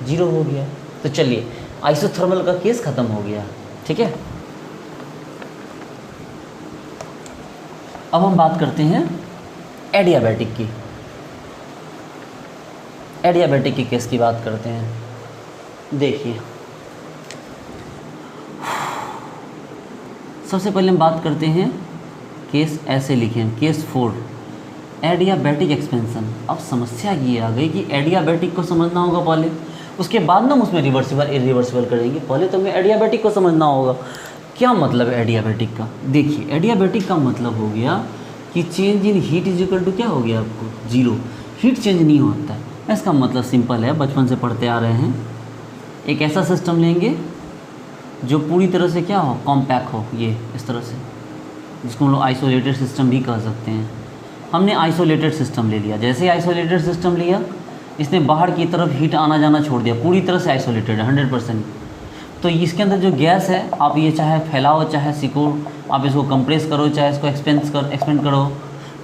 जीरो हो गया। तो चलिए आइसोथर्मल का केस खत्म हो गया, ठीक है। अब हम बात करते हैं एडियाबैटिक की, एडियाबैटिक के केस की बात करते हैं। देखिए सबसे पहले हम बात करते हैं केस, ऐसे लिखे हैं केस 4 एडियाबैटिक एक्सपेंशन। अब समस्या ये आ गई कि एडियाबैटिक को समझना होगा पहले, उसके बाद ना हम उसमें रिवर्सिबल इरिवर्सिबल करेंगे, पहले तो हमें एडियाबैटिक को समझना होगा। क्या मतलब है एडियाबैटिक का? देखिए एडियाबैटिक का मतलब हो गया कि change in heat is equal to क्या हो गया आपको जीरो, हीट चेंज नहीं होता है। इसका मतलब सिंपल है, बचपन से पढ़ते आ रहे हैं, एक ऐसा सिस्टम लेंगे जो पूरी तरह से क्या हो कॉम्पैक्ट हो, ये इस तरह से, जिसको हम लोग आइसोलेटेड सिस्टम भी कह सकते हैं। हमने आइसोलेटेड सिस्टम ले लिया, जैसे ही आइसोलेटेड सिस्टम लिया इसने बाहर की तरफ हीट आना जाना छोड़ दिया, पूरी तरह से आइसोलेटेड है 100%। तो इसके अंदर जो गैस है आप ये चाहे फैलाओ चाहे सिको, आप इसको कंप्रेस करो चाहे इसको एक्सपेंड करो,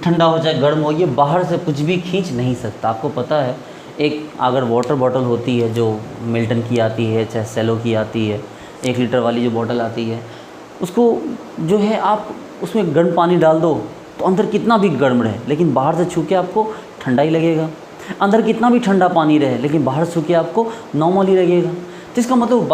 ठंडा हो चाहे गर्म हो, ये बाहर से कुछ भी खींच नहीं सकता। आपको पता है एक अगर वाटर बॉटल होती है जो मिल्टन की आती है चाहे सेलो की आती है, 1 लीटर वाली जो बॉटल आती है, उसको जो है आप उसमें गर्म पानी डाल दो तो अंदर कितना भी गर्म रहे लेकिन बाहर से छू के आपको ठंडा ही लगेगा, अंदर कितना भी ठंडा पानी रहे लेकिन बाहर से छू के आपको नॉर्मल ही लगेगा। तो इसका मतलब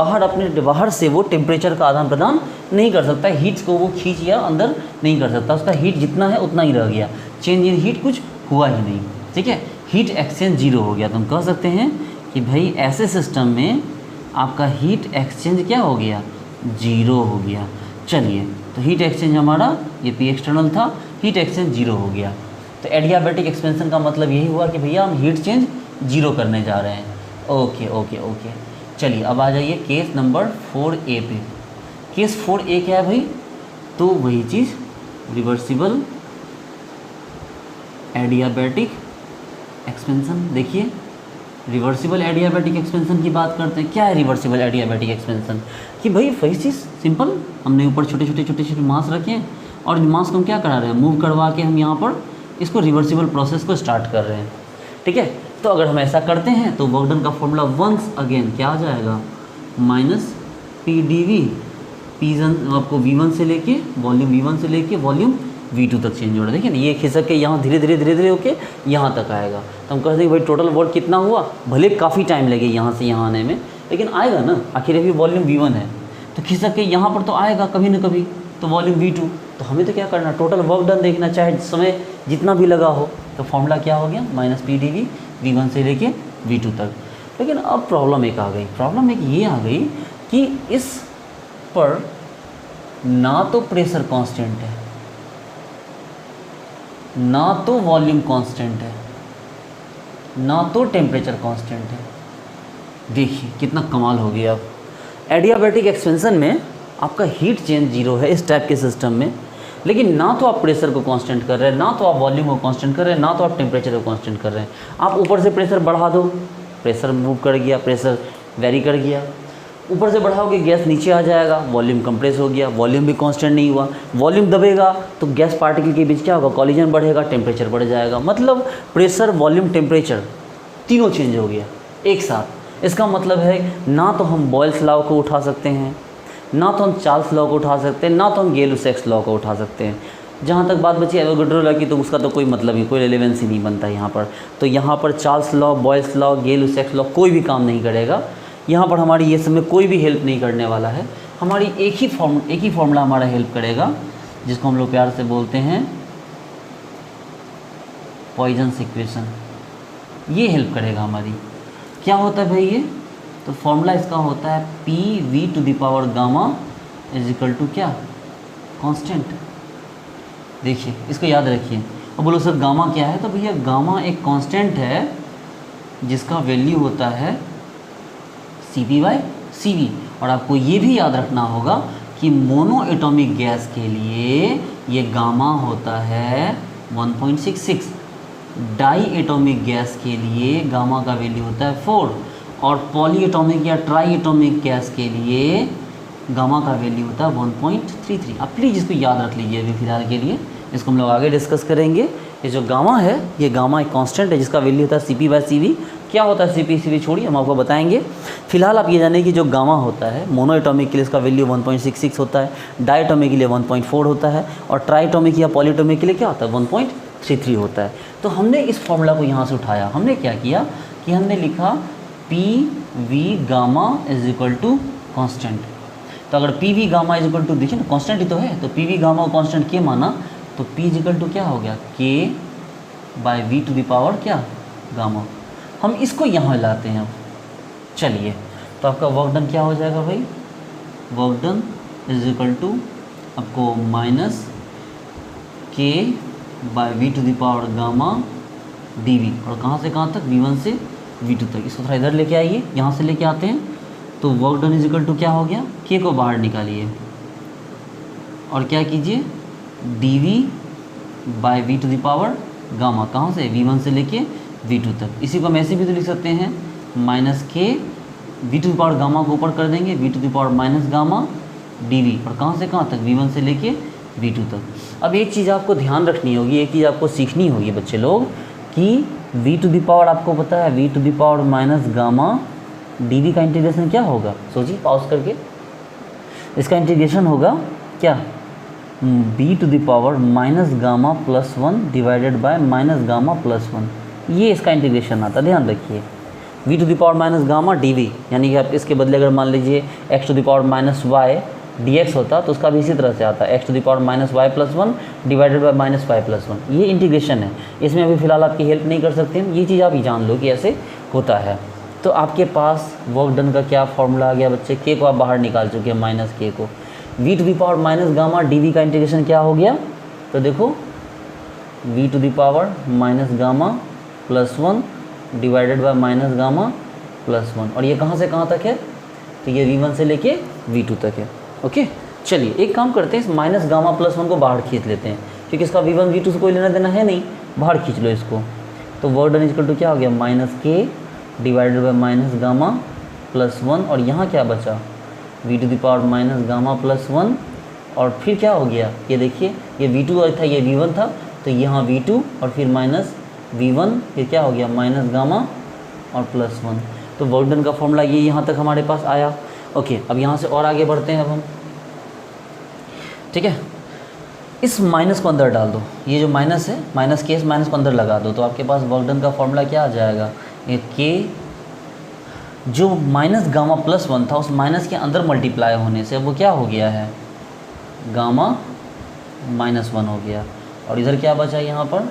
बाहर से वो टेम्परेचर का आदान प्रदान नहीं कर सकता, हीट्स को वो खींच या अंदर नहीं कर सकता, उसका हीट जितना है उतना ही रह गया, चेंज इन हीट कुछ हुआ ही नहीं, ठीक है, हीट एक्सचेंज जीरो हो गया। तो हम कह सकते हैं कि भाई ऐसे सिस्टम में आपका हीट एक्सचेंज क्या हो गया जीरो हो गया। चलिए तो हीट एक्सचेंज हमारा ये पी एक्सटर्नल था, हीट एक्सचेंज जीरो हो गया। तो एडियाबैटिक एक्सपेंशन का मतलब यही हुआ कि भैया हम हीट चेंज जीरो करने जा रहे हैं। ओके ओके ओके, चलिए अब आ जाइए केस नंबर 4A पे। केस 4A क्या है भाई? तो वही चीज़ रिवर्सिबल एडियाबैटिक एक्सपेंशन। देखिए रिवर्सिबल एडियाबैटिक एक्सपेंशन की बात करते हैं। क्या है रिवर्सिबल एडियाबैटिक एक्सपेंशन? कि भाई वही चीज़ सिंपल, हमने ऊपर छोटे छोटे मास रखे हैं और मास को हम क्या करा रहे हैं मूव करवा के हम यहाँ पर इसको रिवर्सिबल प्रोसेस को स्टार्ट कर रहे हैं, ठीक है। तो अगर हम ऐसा करते हैं तो वर्क डन का फॉर्मूला वंस अगेन क्या आ जाएगा minus P D V, Poisson आपको V1 से लेके वॉल्यूम V1 से लेके वॉल्यूम V2 तक चेंज हो रहा है। देखिए ना ये खिसक के यहाँ धीरे धीरे होके यहाँ तक आएगा। तो हम कहते हैं भाई टोटल वर्क कितना हुआ, भले काफ़ी टाइम लगे यहाँ से यहाँ आने में लेकिन आएगा ना, आखिर अभी वॉल्यूम V1 है तो खिसक के यहाँ पर तो आएगा कभी ना कभी, तो वॉल्यूम V2। तो हमें तो क्या करना, टोटल वर्क डन देखना, चाहे समय जितना भी लगा हो। तो फॉर्मूला क्या हो गया minus P D V, V1 से लेके V2 तक। लेकिन अब प्रॉब्लम एक आ गई, प्रॉब्लम एक ये आ गई कि इस पर ना तो प्रेशर कांस्टेंट है ना तो वॉल्यूम कांस्टेंट है ना तो टेम्परेचर कांस्टेंट है। देखिए कितना कमाल हो गया। अब एडियाबैटिक एक्सपेंशन में आपका हीट चेंज जीरो है इस टाइप के सिस्टम में, लेकिन ना तो आप प्रेशर को कांस्टेंट कर रहे हैं ना तो आप वॉल्यूम को कांस्टेंट कर रहे हैं ना तो आप टेम्परेचर को कांस्टेंट कर रहे हैं। आप ऊपर से प्रेशर बढ़ा दो, प्रेशर मूव कर गया, प्रेशर वेरी कर गया, ऊपर से बढ़ाओगे गैस नीचे आ जाएगा, वॉल्यूम कंप्रेस हो गया, वॉल्यूम भी कांस्टेंट नहीं हुआ, वॉल्यूम दबेगा तो गैस पार्टिकल के बीच क्या होगा कॉलिजन बढ़ेगा, टेम्परेचर बढ़ जाएगा। मतलब प्रेशर वॉल्यूम टेम्परेचर तीनों चेंज हो गया एक साथ। इसका मतलब है ना तो हम बॉयल्स लॉ को उठा सकते हैं, ना तो हम चार्ल्स लॉ को उठा सकते हैं, ना तो हम गै-लुसैक्स लॉ को उठा सकते हैं। जहाँ तक बात बची एवोगाड्रो लॉ की तो उसका तो कोई मतलब ही, कोई रेलेवेंस ही नहीं बनता यहाँ पर। तो यहाँ पर Charles law, Boyle's law, Gay Lussac's law कोई भी काम नहीं करेगा यहाँ पर, हमारी ये सब में कोई भी हेल्प नहीं करने वाला है। हमारी एक ही फार्मूला हमारा हेल्प करेगा जिसको हम लोग प्यार से बोलते हैं पॉइजन्स इक्वेशन। ये हेल्प करेगा हमारी। क्या होता है भाई ये? तो फॉर्मूला इसका होता है P V to the power gamma is equal to क्या कांस्टेंट। देखिए इसको याद रखिए। अब बोलो सर गामा क्या है? तो भैया गामा एक कांस्टेंट है जिसका वैल्यू होता है CP/CV। और आपको ये भी याद रखना होगा कि मोनो एटॉमिक गैस के लिए ये गामा होता है 1.66, डाई एटॉमिक गैस के लिए गामा का वैल्यू होता है 4, और पॉली एटॉमिक या ट्राई एटॉमिक गैस के लिए गामा का वैल्यू होता है 1.33। अब प्लीज़ इसको याद रख लीजिए अभी फिलहाल के लिए, इसको हम लोग आगे डिस्कस करेंगे। ये जो गामा है, ये गामा एक कांस्टेंट है जिसका वैल्यू होता है CP/CV। क्या होता है CP/CV छोड़िए, हम आपको बताएंगे। फिलहाल आप ये जानें कि जो गामा होता है मोनो एटॉमिक के लिए इसका वैल्यू 1.66 होता है, डाई एटॉमिक के लिए 1.4 होता है, और ट्राई एटॉमिक या पॉली एटॉमिक के लिए क्या होता है 1.33 होता है। तो हमने इस फॉर्मूला को यहाँ से उठाया, हमने क्या किया कि हमने लिखा PV gamma is equal to constant. तो अगर PV gamma is equal to, देखिए ना कॉन्स्टेंट ही तो है, तो PV गामा को कॉन्स्टेंट के माना, तो P इज इक्वल टू क्या हो गया K/V⁴ क्या गामा। हम इसको यहाँ लाते हैं। चलिए, तो आपका वर्क डन क्या हो जाएगा भाई, work done is equal to आपको K/V⁴ गामा dV, और कहाँ से कहाँ तक, V1 से V2 तक। इसको थोड़ा इधर लेके आइए, यहाँ से लेके आते हैं। तो work done is equal to क्या हो गया, K को बाहर निकालिए और क्या कीजिए dV/V⁴ गामा, कहाँ से, V1 से लेके V2 तक। इसी को हम ऐसे भी तो लिख सकते हैं -K/V⁴ गामा को ऊपर कर देंगे, V⁴ गामा dV, और कहाँ से कहाँ तक, V1 से लेके V2 तक। अब एक चीज़ आपको ध्यान रखनी होगी, एक चीज़ आपको सीखनी होगी बच्चे लोग, कि V⁴ आपको पता है V⁴ गामा dV का इंटीग्रेशन क्या होगा, सोचिए पॉज करके। इसका इंटीग्रेशन होगा क्या, V⁴ gamma +1 divided by gamma +1, ये इसका इंटीग्रेशन आता है। ध्यान रखिए V⁴ गामा dV, यानी कि आप इसके बदले अगर मान लीजिए x⁻⁻y dx होता तो उसका भी इसी तरह से आता है x⁻⁻y+1 डिवाइडेड बाय -y+1। ये इंटीग्रेशन है, इसमें अभी फ़िलहाल आपकी हेल्प नहीं कर सकते हैं, ये चीज़ आप ही जान लो कि ऐसे होता है। तो आपके पास वर्क डन का क्या फॉर्मूला आ गया बच्चे, K को आप बाहर निकाल चुके हैं -K को, V⁴ गामा dV का इंटीग्रेशन क्या हो गया, तो देखो V⁴ gamma +1 divided by gamma +1, और ये कहाँ से कहाँ तक है, तो ये V1 से लेके V2 तक है। ओके, चलिए एक काम करते हैं, इस गामा +1 को बाहर खींच लेते हैं, क्योंकि इसका V1 V2 से कोई लेना देना है नहीं, बाहर खींच लो इसको। तो वर्क डन इक्वल टू क्या हो गया -K डिवाइडेड बाय गामा +1, और यहाँ क्या बचा V⁴ गामा +1, और फिर क्या हो गया, ये देखिए ये V2 था, ये V1 था, तो यहाँ V2 और फिर -V1, फिर क्या हो गया गामा और +1। तो वर्क डन का फॉर्मूला ये यहाँ तक हमारे पास आया। ओके, अब यहाँ से और आगे बढ़ते हैं अब हम, ठीक है। इस माइनस को अंदर डाल दो, ये जो माइनस है -K, इस माइनस को अंदर लगा दो, तो आपके पास वर्क डन का फॉर्मूला क्या आ जाएगा, ये K जो गामा +1 था उस माइनस के अंदर मल्टीप्लाई होने से वो क्या हो गया है, गामा -1 हो गया, और इधर क्या बचा यहाँ पर,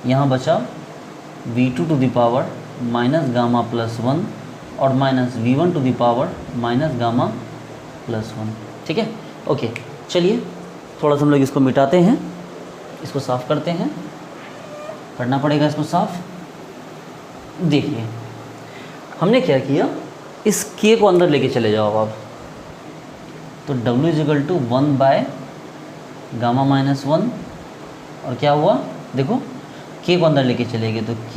यहाँ बचा V2⁴ गामा +1 और -V1⁴ गामा +1, ठीक है। ओके, चलिए थोड़ा सा हम लोग इसको मिटाते हैं, इसको साफ़ करते हैं, करना पड़ेगा इसको साफ़। देखिए हमने क्या किया, इस K को अंदर लेके चले जाओ आप, तो W इज इक्वल टू 1/गामा -1, और क्या हुआ देखो K को अंदर लेके चले गए, तो K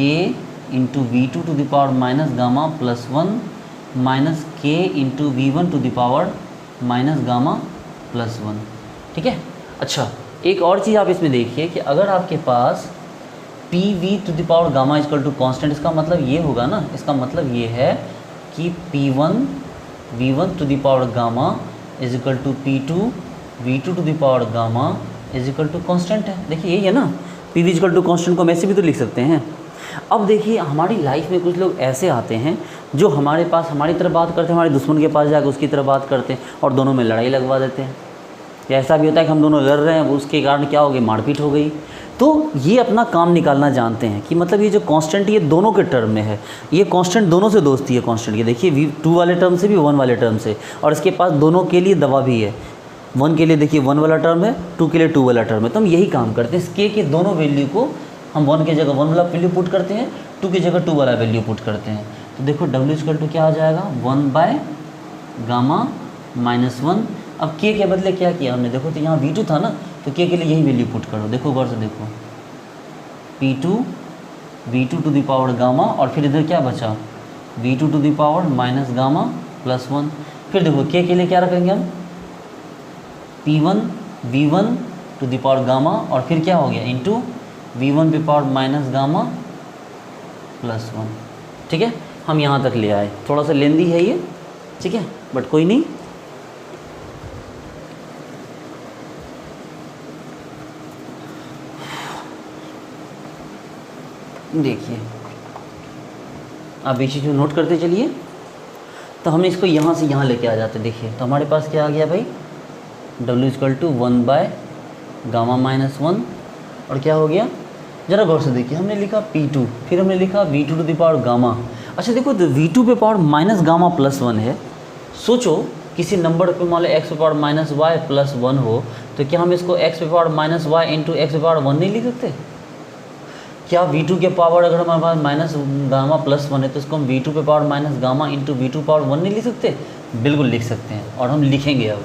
into V2⁴ gamma +1 minus K into V1⁴ gamma +1, ठीक है। अच्छा, एक और चीज़ आप इसमें देखिए कि अगर आपके पास PV⁴ gamma equal to constant, इसका मतलब ये होगा ना, इसका मतलब ये है कि P1 V1⁴ gamma is equal to P2 V2⁴ gamma is equal to constant है। देखिए यही है ना, PV इक्वल टू कॉन्स्टेंट को हम ऐसे भी तो लिख सकते हैं। अब देखिए हमारी लाइफ में कुछ लोग ऐसे आते हैं जो हमारे पास हमारी तरफ बात करते हैं, हमारे दुश्मन के पास जाकर उसकी तरफ बात करते हैं, और दोनों में लड़ाई लगवा देते हैं। या ऐसा भी होता है कि हम दोनों लड़ रहे हैं, उसके कारण क्या हो गई, मारपीट हो गई। तो ये अपना काम निकालना जानते हैं कि मतलब ये जो कांस्टेंट ये दोनों के टर्म में है, ये कांस्टेंट दोनों से दोस्ती है कांस्टेंट की। देखिए V2 वाले टर्म से भी 1 वाले टर्म से, और इसके पास दोनों के लिए दवा भी है। 1 के लिए देखिए 1 वाला टर्म है, 2 के लिए 2 वाला टर्म है। तो हम यही काम करते हैं, इस K के दोनों वैल्यू को हम 1 की जगह 1 वाला वैल्यू पुट करते हैं, 2 की जगह 2 वाला वैल्यू पुट करते हैं। तो देखो W इक्वल टू क्या आ जाएगा, 1/गामा -1 अब के के बदले क्या किया हमने, देखो तो यहाँ V2 था ना, तो के लिए यही वैल्यू पुट करो। देखो गौर से देखो, P2 V2 to the power gamma, और फिर इधर क्या बचा, V2 to the power minus gamma plus 1। फिर देखो के लिए क्या रखेंगे हम, P1 V1 to the power gamma, और फिर क्या हो गया इंटू V1 पे पावर माइनस गामा प्लस 1। ठीक है, हम यहाँ तक ले आए, थोड़ा सा लेंदी है ये, ठीक है, बट कोई नहीं। देखिए आप ये चीज़ नोट करते चलिए। तो हमने इसको यहाँ से यहाँ लेके आ जाते, देखिए तो हमारे पास क्या आ गया भाई, W=1/γ-1, और क्या हो गया, ज़रा गौर से देखिए, हमने लिखा P2, फिर हमने लिखा V2 to the power gamma. अच्छा देखो, तो V2 पे पावर माइनस गामा प्लस 1 है। सोचो किसी नंबर पे मान लो x पे पावर माइनस वाई प्लस 1 हो, तो क्या हम इसको x पे power minus Y into X पे पावर 1 नहीं लिख सकते? क्या V2 के पावर अगर हमारे पास माइनस गामा प्लस 1 है, तो इसको हम V2 पे power minus gamma into V2 power 1 नहीं लिख सकते? बिल्कुल लिख सकते हैं, और हम लिखेंगे अब।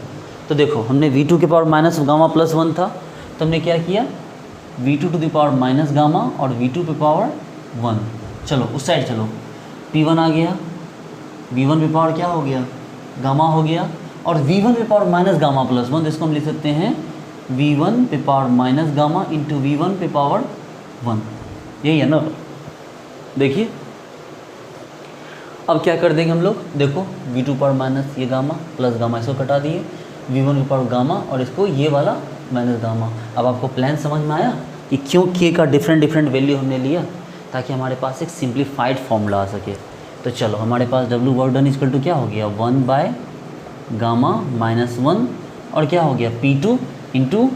तो देखो हमने V2 के पावर माइनस गामा प्लस 1 था, तो हमने क्या किया, V2 to the power minus gamma और V2 पे पावर 1। चलो उस साइड चलो, P1 आ गया, V1 पे पावर क्या हो गया, गामा हो गया, और V1 पे पावर माइनस गामा प्लस 1, इसको हम लिख सकते हैं V1 पे power minus gamma into V1 पे पावर 1। यही है ना। देखिए अब क्या कर देंगे हम लोग, देखो V2 पावर माइनस ये गामा प्लस गामा, इसको कटा दिए, V1 के पावर गामा और इसको ये वाला माइनस गामा। अब आपको प्लान समझ में आया कि क्यों के का डिफरेंट वैल्यू हमने लिया, ताकि हमारे पास एक सिंप्लीफाइड फॉर्मूला आ सके। तो चलो हमारे पास W work done equal to क्या हो गया, 1/γ-1, और क्या हो गया P2 इंटू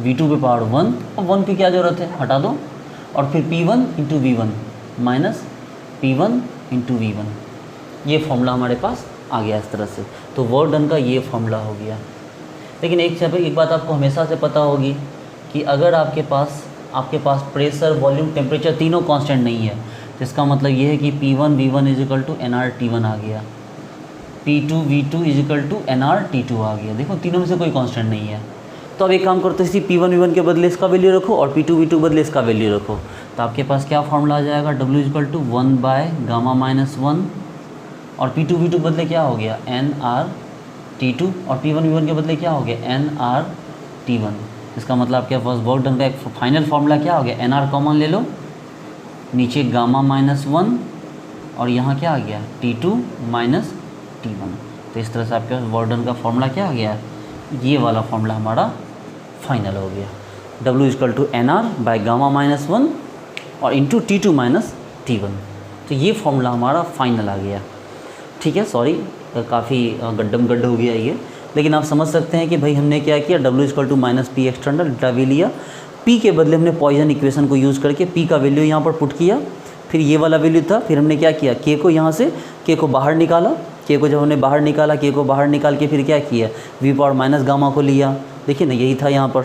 V2 पे पावर 1, और 1 की क्या ज़रूरत है, हटा दो, और फिर P1 into V1 minus P1 into V1। ये फॉर्मूला हमारे पास आ गया इस तरह से। तो वर्क डन का ये फॉर्मूला हो गया। लेकिन एक बात आपको हमेशा से पता होगी कि अगर आपके पास प्रेशर, वॉल्यूम, टेम्परेचर तीनों कांस्टेंट नहीं है, तो इसका मतलब ये है कि P1 V1 is equal to nRT1 आ गया, P2 V2 is equal to nRT2 आ गया। देखो तीनों में से कोई कांस्टेंट नहीं है। तो अब एक काम करते हैं, इसी P1 V1 के बदले इसका वैल्यू रखो और P2 V2 बदले इसका वैल्यू रखो। तो आपके पास क्या फॉर्मूला आ जाएगा, W इज इक्वल टू 1/γ-1, और P2 V2 बदले क्या हो गया nRT2, और P1 V1 के बदले क्या हो गया nRT1। इसका मतलब आपके पास वर्क डन का एक फाइनल फार्मूला क्या हो गया, nR कॉमन ले लो, नीचे γ-1 और यहाँ क्या आ गया T2 माइनस T1। तो इस तरह से आपके पास वर्क डन का फार्मूला क्या आ गया, ये वाला फार्मूला हमारा फाइनल हो गया, W इक्वल टू nR/γ-1 और इंटू T2 माइनस T1। तो ये फार्मूला हमारा फाइनल आ गया। ठीक है, सॉरी काफ़ी गड्ढम हो गया ये, लेकिन आप समझ सकते हैं कि भाई हमने क्या किया, W equal to minus P external delta V लिया, P के बदले हमने पॉइजन इक्वेशन को यूज़ करके P का वैल्यू यहाँ पर पुट किया, फिर ये वाला वैल्यू था, फिर हमने क्या किया, K को यहाँ से K को बाहर निकाला, K को जब हमने बाहर निकाला, K को बाहर निकाल के फिर क्या किया, V पावर माइनस गामा को लिया। देखिए ना यही था यहाँ पर,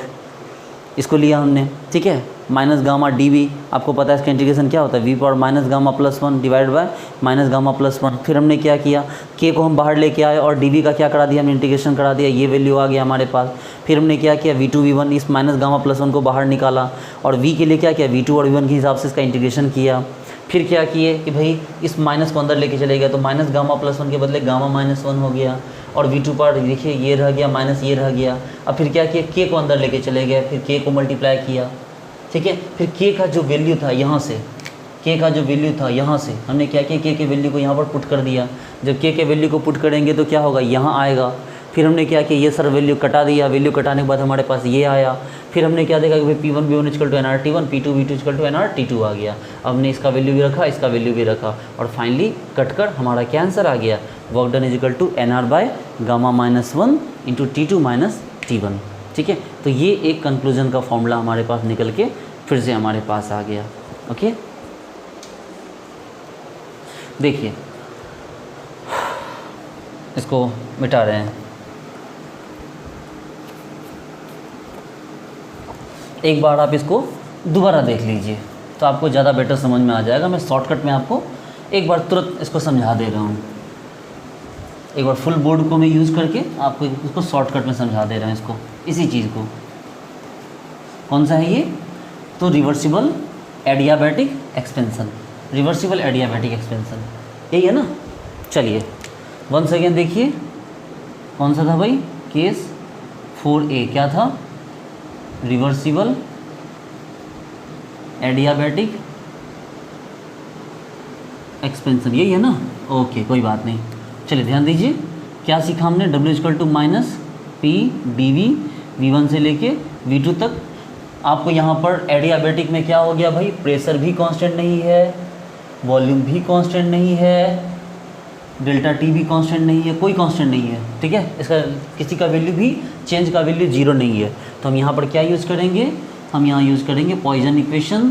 इसको लिया हमने, ठीक है, माइनस गामा dV, आपको पता है इसका इंटीग्रेशन क्या होता है, V power minus gamma plus 1 divide by minus gamma plus 1। फिर हमने क्या किया, K को हम बाहर लेके आए और dV का क्या करा दिया, हमने इंटीग्रेशन करा दिया, ये वैल्यू आ गया हमारे पास। फिर हमने क्या किया, V2 V1 इस माइनस गामा प्लस 1 को बाहर निकाला, और V के लिए क्या किया, V2 और V1 के हिसाब से इसका इंटीग्रेशन किया। फिर क्या किए कि भाई इस माइनस को अंदर लेके चले गए, तो माइनस गामा प्लस 1 के बदले गामा माइनस 1 हो गया, और V2 पर देखिए ये रह गया माइनस ये रह गया। अब फिर क्या किया, K को अंदर लेके चले गए, फिर K को मल्टीप्लाई किया, ठीक है। फिर K का जो वैल्यू था यहाँ से, K का जो वैल्यू था यहाँ से हमने क्या किया, K के वैल्यू को यहाँ पर पुट कर दिया। जब K के वैल्यू को पुट करेंगे तो क्या होगा, यहाँ आएगा। फिर हमने क्या किया, ये सर वैल्यू कटा दिया, वैल्यू कटाने के बाद हमारे पास ये आया। फिर हमने क्या देखा कि भाई P1 V1 equal to nRT1, P2 V2 equal to nRT2 आ गया। अब हमने इसका वैल्यू भी रखा, इसका वैल्यू भी रखा, और फाइनली कटकर हमारा क्या आंसर आ गया, work done is equal to nR/γ-1 into T2 minus T1। ठीक है, तो ये एक कंक्लूजन का फॉर्मूला हमारे पास निकल के फिर से हमारे पास आ गया। ओके, देखिए इसको मिटा रहे हैं। एक बार आप इसको दोबारा देख लीजिए तो आपको ज़्यादा बेटर समझ में आ जाएगा। मैं शॉर्टकट में आपको एक बार तुरंत इसको समझा दे रहा हूँ। एक बार फुल बोर्ड को मैं यूज़ करके आपको इसको शॉर्टकट में समझा दे रहा हूँ, इसको इसी चीज़ को। कौन सा है ये? तो reversible adiabatic expansion, reversible adiabatic expansion यही है ना। चलिए वन सेकेंड देखिए, कौन सा था भाई? केस 4A क्या था? रिवर्सिबल एडियाबैटिक एक्सपेंशन, यही है ना। ओके कोई बात नहीं। चलिए ध्यान दीजिए, क्या सीखा हमने? W equal to minus P D V, V1 से लेके V2 तक। आपको यहाँ पर एडियाबैटिक में क्या हो गया भाई? प्रेशर भी कांस्टेंट नहीं है, वॉल्यूम भी कांस्टेंट नहीं है, डेल्टा टी भी कांस्टेंट नहीं है, कोई कांस्टेंट नहीं है, ठीक है। इसका किसी का वैल्यू भी, चेंज का वैल्यू 0 नहीं है। तो हम यहाँ पर क्या यूज़ करेंगे? हम यहाँ यूज़ करेंगे पॉइजन इक्वेशन।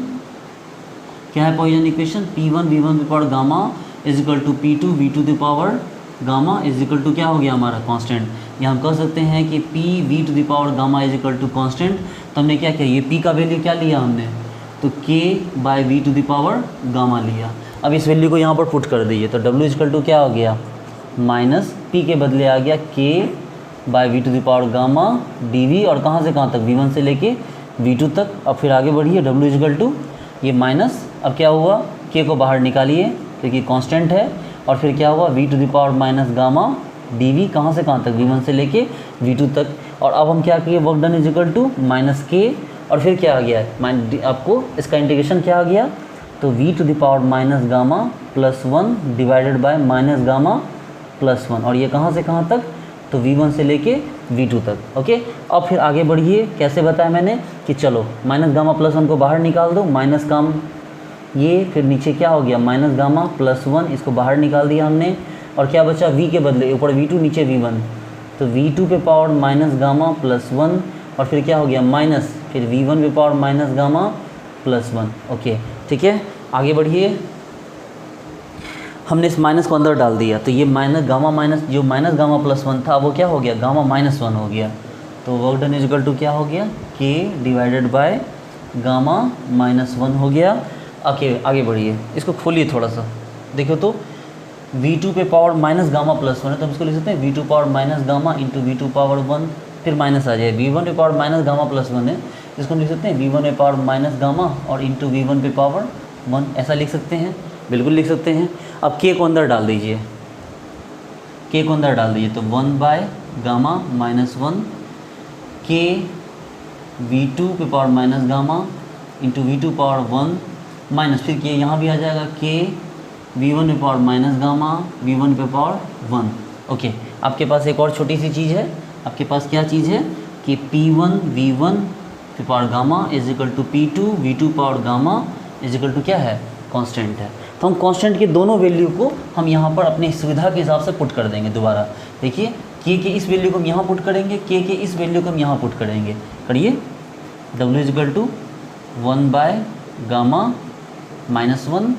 क्या है Poisson equation? P1 V1 to power gamma is equal to P2 V2 to power gamma is equal to क्या हो गया हमारा? कांस्टेंट। या हम कह सकते हैं कि P V to the power gamma is equal to constant. तो हमने क्या किया? ये P का वैल्यू क्या लिया हमने? तो K by V to the power gamma लिया। अब इस वैल्यू को यहाँ पर पुट कर दीजिए, तो W इक्वल टू क्या हो गया? माइनस P के बदले आ गया K by V to the power gamma dV, और कहाँ से कहाँ तक? V1 से लेके V2 तक। अब फिर आगे बढ़िए, W इक्वल टू ये माइनस, अब क्या हुआ? K को बाहर निकालिए क्योंकि कांस्टेंट है, और फिर क्या हुआ? V to the power minus gamma dV, कहाँ से कहाँ तक? V1 से लेके V2 तक। और अब हम क्या किए? Work done is equal to minus K, और फिर क्या आ गया? आपको इसका इंटीग्रेशन क्या आ गया? तो V to the power minus gamma plus 1 divided by minus gamma plus 1, और ये कहाँ से कहाँ तक? तो V1 से लेके V2 तक। ओके, अब फिर आगे बढ़िए। कैसे बताया मैंने कि चलो माइनस गामा प्लस 1 को बाहर निकाल दो, माइनस गाम ये, फिर नीचे क्या हो गया? माइनस गामा प्लस 1, इसको बाहर निकाल दिया हमने, और क्या बचा? V के बदले ऊपर V2 नीचे V1, तो V2 पे पावर माइनस गामा प्लस 1, और फिर क्या हो गया? माइनस, फिर V1 पे power minus gamma plus 1। Okay ठीक है, आगे बढ़िए। हमने इस माइनस को अंदर डाल दिया, तो ये माइनस गामा माइनस, जो माइनस गामा प्लस 1 था वो क्या हो गया? गामा माइनस 1 हो गया। तो work done is equal to क्या हो गया? K divided by gamma minus 1 हो गया। ओके आगे बढ़िए, इसको खोलिए थोड़ा सा, देखो तो V2 पे पावर माइनस गामा प्लस 1 है, तो हम इसको लिख सकते हैं V2 power minus gamma into V2 power 1, फिर माइनस आ जाए। V1 पे पावर माइनस गामा प्लस 1 है, इसको लिख सकते हैं V1 पे पावर माइनस गामा और इंटू V1 पे पावर 1, ऐसा लिख सकते हैं, बिल्कुल लिख सकते हैं। अब K को अंदर डाल दीजिए, K को अंदर डाल दीजिए, तो 1 by gamma minus 1 K V2 पे power minus gamma into V2 power 1 minus, फिर K यहाँ भी आ जाएगा K V1 पे पावर माइनस गामा V1 पे पावर 1। ओके, आपके पास एक और छोटी सी चीज़ है, आपके पास क्या चीज़ है कि P1 V1 पे power gamma is equal to P2 V2 power gamma is equal to क्या है? कांस्टेंट है। तो हम कांस्टेंट के दोनों वैल्यू को हम यहाँ पर अपनी सुविधा के हिसाब से पुट कर देंगे। दोबारा देखिए, K के इस वैल्यू को हम यहाँ पुट करेंगे, K के इस वैल्यू को हम यहाँ पुट करेंगे। करिए, W is equal to 1 by gamma minus 1,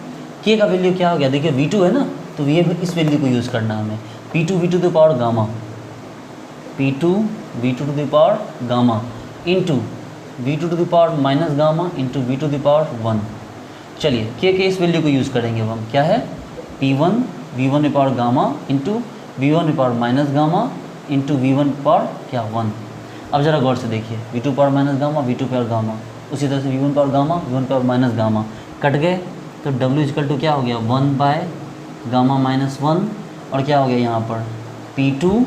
K का वैल्यू क्या हो गया? देखिए V2 है ना, तो ये इस वैल्यू को यूज़ करना है हमें, P2 V2 to the power gamma, P2 V2 to the power gamma into V2 to the power minus gamma into V2 to the power 1। चलिए K के इस वैल्यू को यूज़ करेंगे हम, क्या है? P1 V1 पे पावर गामा इंटू V1 पे power minus gamma into V1 power क्या? 1। अब ज़रा गौर से देखिए, V2 power minus gamma V2 power gamma, उसी तरह से V1 power gamma V1 power minus gamma, cut गए। तो W इक्वल टू क्या हो गया? 1 बाय गामा माइनस 1, और क्या हो गया यहाँ पर? P2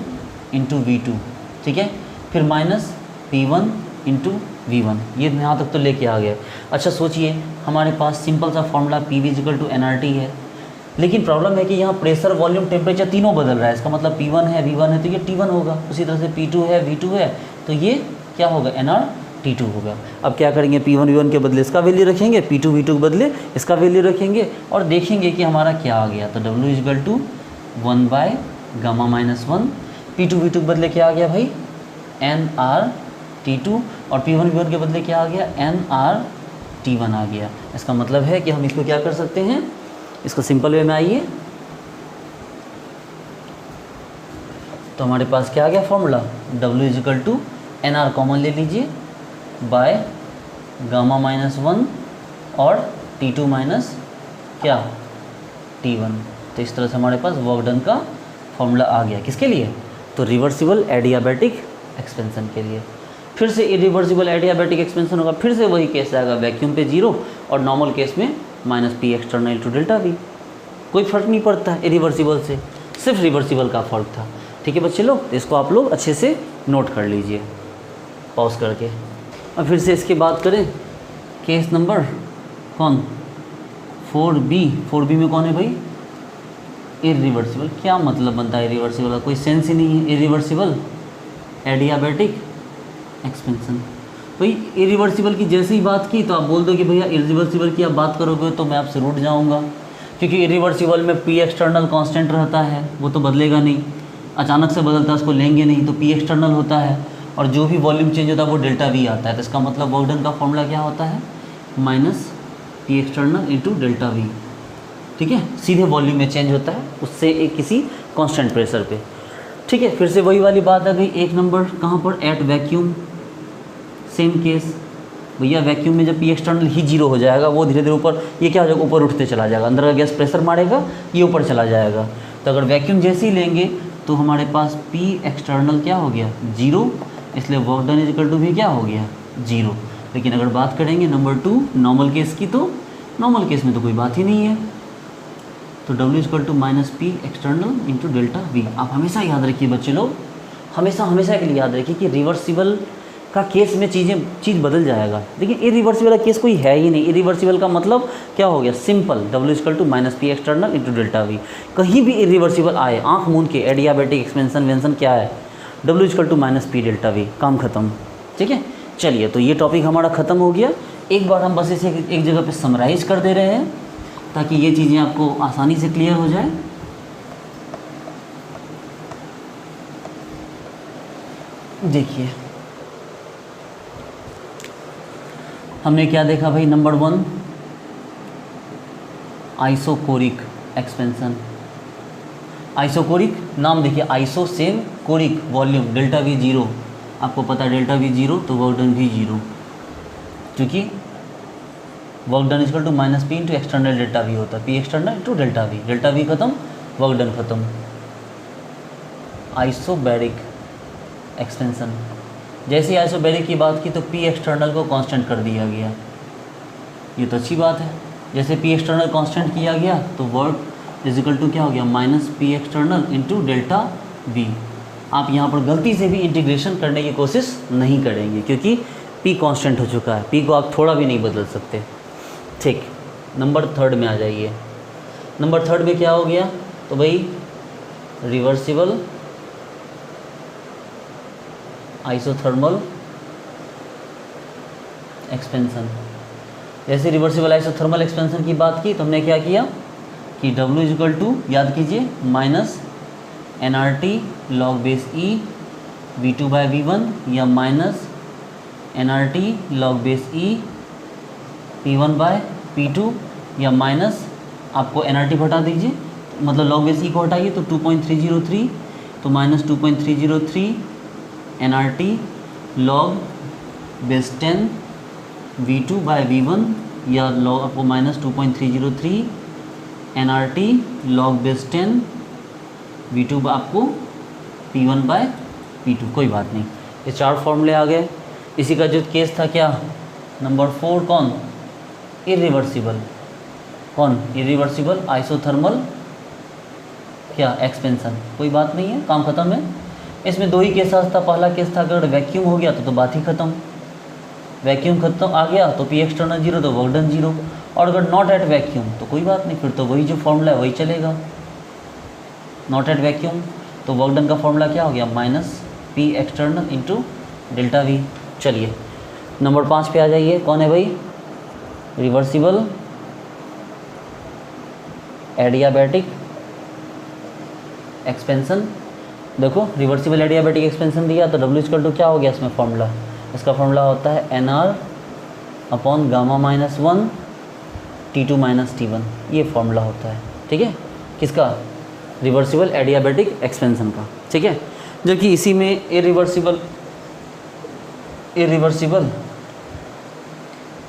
इंटू V2, ठीक है, फिर माइनस P1 इंटू V1, ये यहाँ तक तो लेके आ गए। अच्छा सोचिए, हमारे पास सिंपल सा formula PV equal to nRT है, लेकिन प्रॉब्लम है कि यहाँ प्रेशर वॉल्यूम टेम्परेचर तीनों बदल रहा है। इसका मतलब P1 है V1 है तो ये T1 होगा, उसी तरह से P2 है V2 है तो ये क्या होगा? nRT2 होगा। अब क्या करेंगे? P1 V1 के बदले इसका वैल्यू रखेंगे, P2 V2 के बदले इसका वैल्यू रखेंगे, और देखेंगे कि हमारा क्या आ गया। तो W equal to 1 by gamma minus 1, P2 V2 के बदले क्या आ गया भाई? nRT2, और P1 V1 के बदले क्या आ गया? nRT1 आ गया। इसका मतलब है कि हम इसको क्या कर सकते हैं? इसको सिंपल वे में आइए, तो हमारे पास क्या आ गया formula? W is equal to NR common ले लीजिए बाय गामा माइनस 1 और T2 माइनस क्या? T1। तो इस तरह से हमारे पास वर्क डन का फॉर्मूला आ गया किसके लिए, तो रिवर्सिबल एडियाबैटिक एक्सपेंशन के लिए। फिर से इरिवर्सिबल एडियाबैटिक एक्सपेंशन होगा, फिर से वही केस आएगा, वैक्यूम पे 0 और नॉर्मल केस में -P external into delta V। कोई फ़र्क नहीं पड़ता है इरिवर्सिबल से, सिर्फ रिवर्सिबल का फ़र्क था। ठीक है बच्चे लोग, तो इसको आप लोग अच्छे से नोट कर लीजिए पॉज करके। और फिर से इसकी बात करें, केस नंबर कौन 4B में कौन है भाई, इरिवर्सिबल। क्या मतलब बनता है इरिवर्सिबल का, कोई सेंस ही नहीं है। इरिवर्सिबल एडियाबैटिक एक्सपेंशन, भाई इरिवर्सिबल की जैसे ही बात की तो आप बोल दो कि भैया इरिवर्सिबल की आप बात करोगे तो मैं आपसे रूठ जाऊंगा, क्योंकि इरिवर्सिबल में P एक्सटर्नल कांस्टेंट रहता है, वो तो बदलेगा नहीं, अचानक से बदलता है उसको लेंगे नहीं, तो P एक्सटर्नल होता है और जो भी वॉल्यूम चेंज होता है वो डेल्टा V आता है। तो इसका मतलब वर्क डन का फॉर्मूला क्या होता है, -P external into delta V। ठीक है, सीधे वॉल्यूम में चेंज होता है उससे एक किसी कांस्टेंट प्रेशर पे। ठीक है, फिर से वही वाली बात आ गई, एक नंबर कहाँ पर, एट वैक्यूम। सेम केस भैया, वैक्यूम में जब P एक्सटर्नल ही 0 हो जाएगा, वो धीरे धीरे ऊपर, ये क्या हो जाएगा, ऊपर उठते चला जाएगा, अंदर का गैस प्रेशर मारेगा, ये ऊपर चला जाएगा। तो अगर वैक्यूम जैसे ही लेंगे तो हमारे पास P एक्सटर्नल क्या हो गया 0, इसलिए work done is equal to भी क्या हो गया 0। लेकिन अगर बात करेंगे नंबर 2 नॉर्मल केस की, तो नॉर्मल केस में तो कोई बात ही नहीं है, तो W equal to -P external into delta V। आप हमेशा याद रखिए बच्चे लोग, हमेशा के लिए याद रखिए कि रिवर्सिबल का केस में चीज़ बदल जाएगा, लेकिन इरिवर्सिबल का केस कोई है ही नहीं। इरिवर्सिबल का मतलब क्या हो गया, simple, W equal to -P external into delta V। कहीं भी इरिवर्सिबल आए, आँख मूंद के एडियाबैटिक एक्सपेंशन वेंशन क्या है, W equal to -P delta V, काम खत्म। ठीक है, चलिए, तो ये टॉपिक हमारा ख़त्म हो गया। एक बार हम बस इसे एक जगह पे समराइज कर दे रहे हैं ताकि ये चीज़ें आपको आसानी से क्लियर हो जाए। देखिए हमने क्या देखा भाई, नंबर 1 आइसोकोरिक एक्सपेंशन। आइसोकोरिक नाम देखिए, iso same, choric volume, delta V 0, आपको पता है डेल्टा V 0 तो वर्क डन भी 0, क्योंकि work done equal to -P into external delta V होता है, P external into delta V खत्म, वर्क डन खत्म। आइसोबैरिक एक्सपेंशन, जैसे ही आइसोबैरिक की बात की तो P एक्सटर्नल को कांस्टेंट कर दिया गया, ये तो अच्छी बात है। जैसे P एक्सटर्नल कांस्टेंट किया गया तो वर्क इज इक्वल टू क्या हो गया, -P external into delta V। आप यहाँ पर गलती से भी इंटीग्रेशन करने की कोशिश नहीं करेंगे, क्योंकि P कांस्टेंट हो चुका है, P को आप थोड़ा भी नहीं बदल सकते। ठीक, नंबर 3 में आ जाइए। नंबर 3 में क्या हो गया, तो भाई रिवर्सिबल आइसोथर्मल एक्सपेंशन। जैसे रिवर्सिबल आइसोथर्मल एक्सपेंशन की बात की तो हमने क्या किया कि W इज इक्वल टू, याद कीजिए, -nRT log base E V2/V1 या -nRT log base E P1/P2 या माइनस, आपको nRT हटा दीजिए, मतलब log बेस E को हटाइए तो 2.303, तो -2.303 nRT log बेस 10 V2/V1 या log आपको -2.303 nRT log बेस 10 V2 आपको P1/P2, कोई बात नहीं। ये 4 फॉर्मूले आ गए। इसी का जो केस था क्या, नंबर 4 कौन, इरिवर्सिबल, कौन इरिवर्सिबल आइसोथर्मल क्या एक्सपेंशन, कोई बात नहीं है, काम खत्म है। इसमें 2 ही केसेस था, पहला केस था अगर वैक्यूम हो गया तो बात ही खत्म, वैक्यूम खत्म आ गया तो P एक्सटर्नल 0 तो वर्क डन 0, और अगर नॉट एट वैक्यूम तो कोई बात नहीं, फिर तो वही जो फॉर्मूला है वही चलेगा। नॉट एट वैक्यूम तो वर्क डन का फॉर्मूला क्या हो गया, -P external into delta V। चलिए नंबर 5 पे आ जाइए, कौन है भाई, रिवर्सिबल एडियाबैटिक एक्सपेंशन। देखो रिवर्सिबल एडियाबैटिक एक्सपेंशन दिया तो W इक्वल टू क्या हो गया इसमें फॉर्मूला, इसका फॉर्मूला होता है NR/Γ-1 T2-T1, ये फॉर्मूला होता है। ठीक है, किसका, रिवर्सिबल एडियाबैटिक एक्सपेंशन का। ठीक है, जबकि इसी में इरिवर्सिबल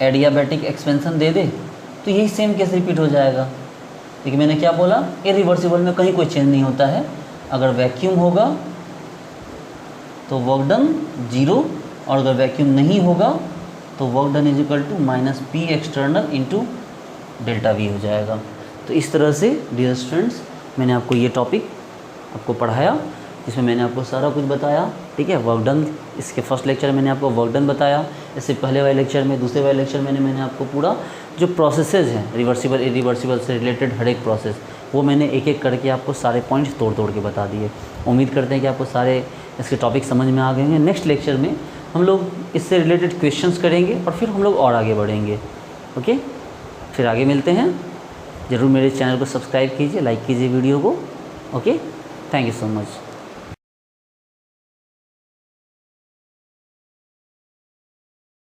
एडियाबैटिक एक्सपेंशन दे दे तो यही सेम केस रिपीट हो जाएगा। लेकिन मैंने क्या बोला, इरिवर्सिबल में कहीं कोई चेंज नहीं होता है, अगर वैक्यूम होगा तो वर्क डन 0, और अगर वैक्यूम नहीं होगा तो work done is equal to minus P external into delta V हो जाएगा। तो इस तरह से डियर स्टूडेंट्स मैंने आपको ये टॉपिक आपको पढ़ाया, जिसमें मैंने आपको सारा कुछ बताया, ठीक है। वर्क डन, इसके फर्स्ट लेक्चर में मैंने आपको वर्क डन बताया, इससे पहले वाले लेक्चर में, दूसरे वाले लेक्चर में मैंने आपको पूरा जो प्रोसेसेस हैं रिवर्सिबल इरिवर्सिबल से रिलेटेड हर एक प्रोसेस, वो मैंने एक एक करके आपको सारे पॉइंट्स तोड़ तोड़ के बता दिए। उम्मीद करते हैं कि आपको सारे इसके टॉपिक समझ में आ गए होंगे। नेक्स्ट लेक्चर में हम लोग इससे रिलेटेड क्वेश्चंस करेंगे और फिर हम लोग और आगे बढ़ेंगे। ओके, फिर आगे मिलते हैं। ज़रूर मेरे चैनल को सब्सक्राइब कीजिए, लाइक कीजिए वीडियो को। Okay, thank you so much.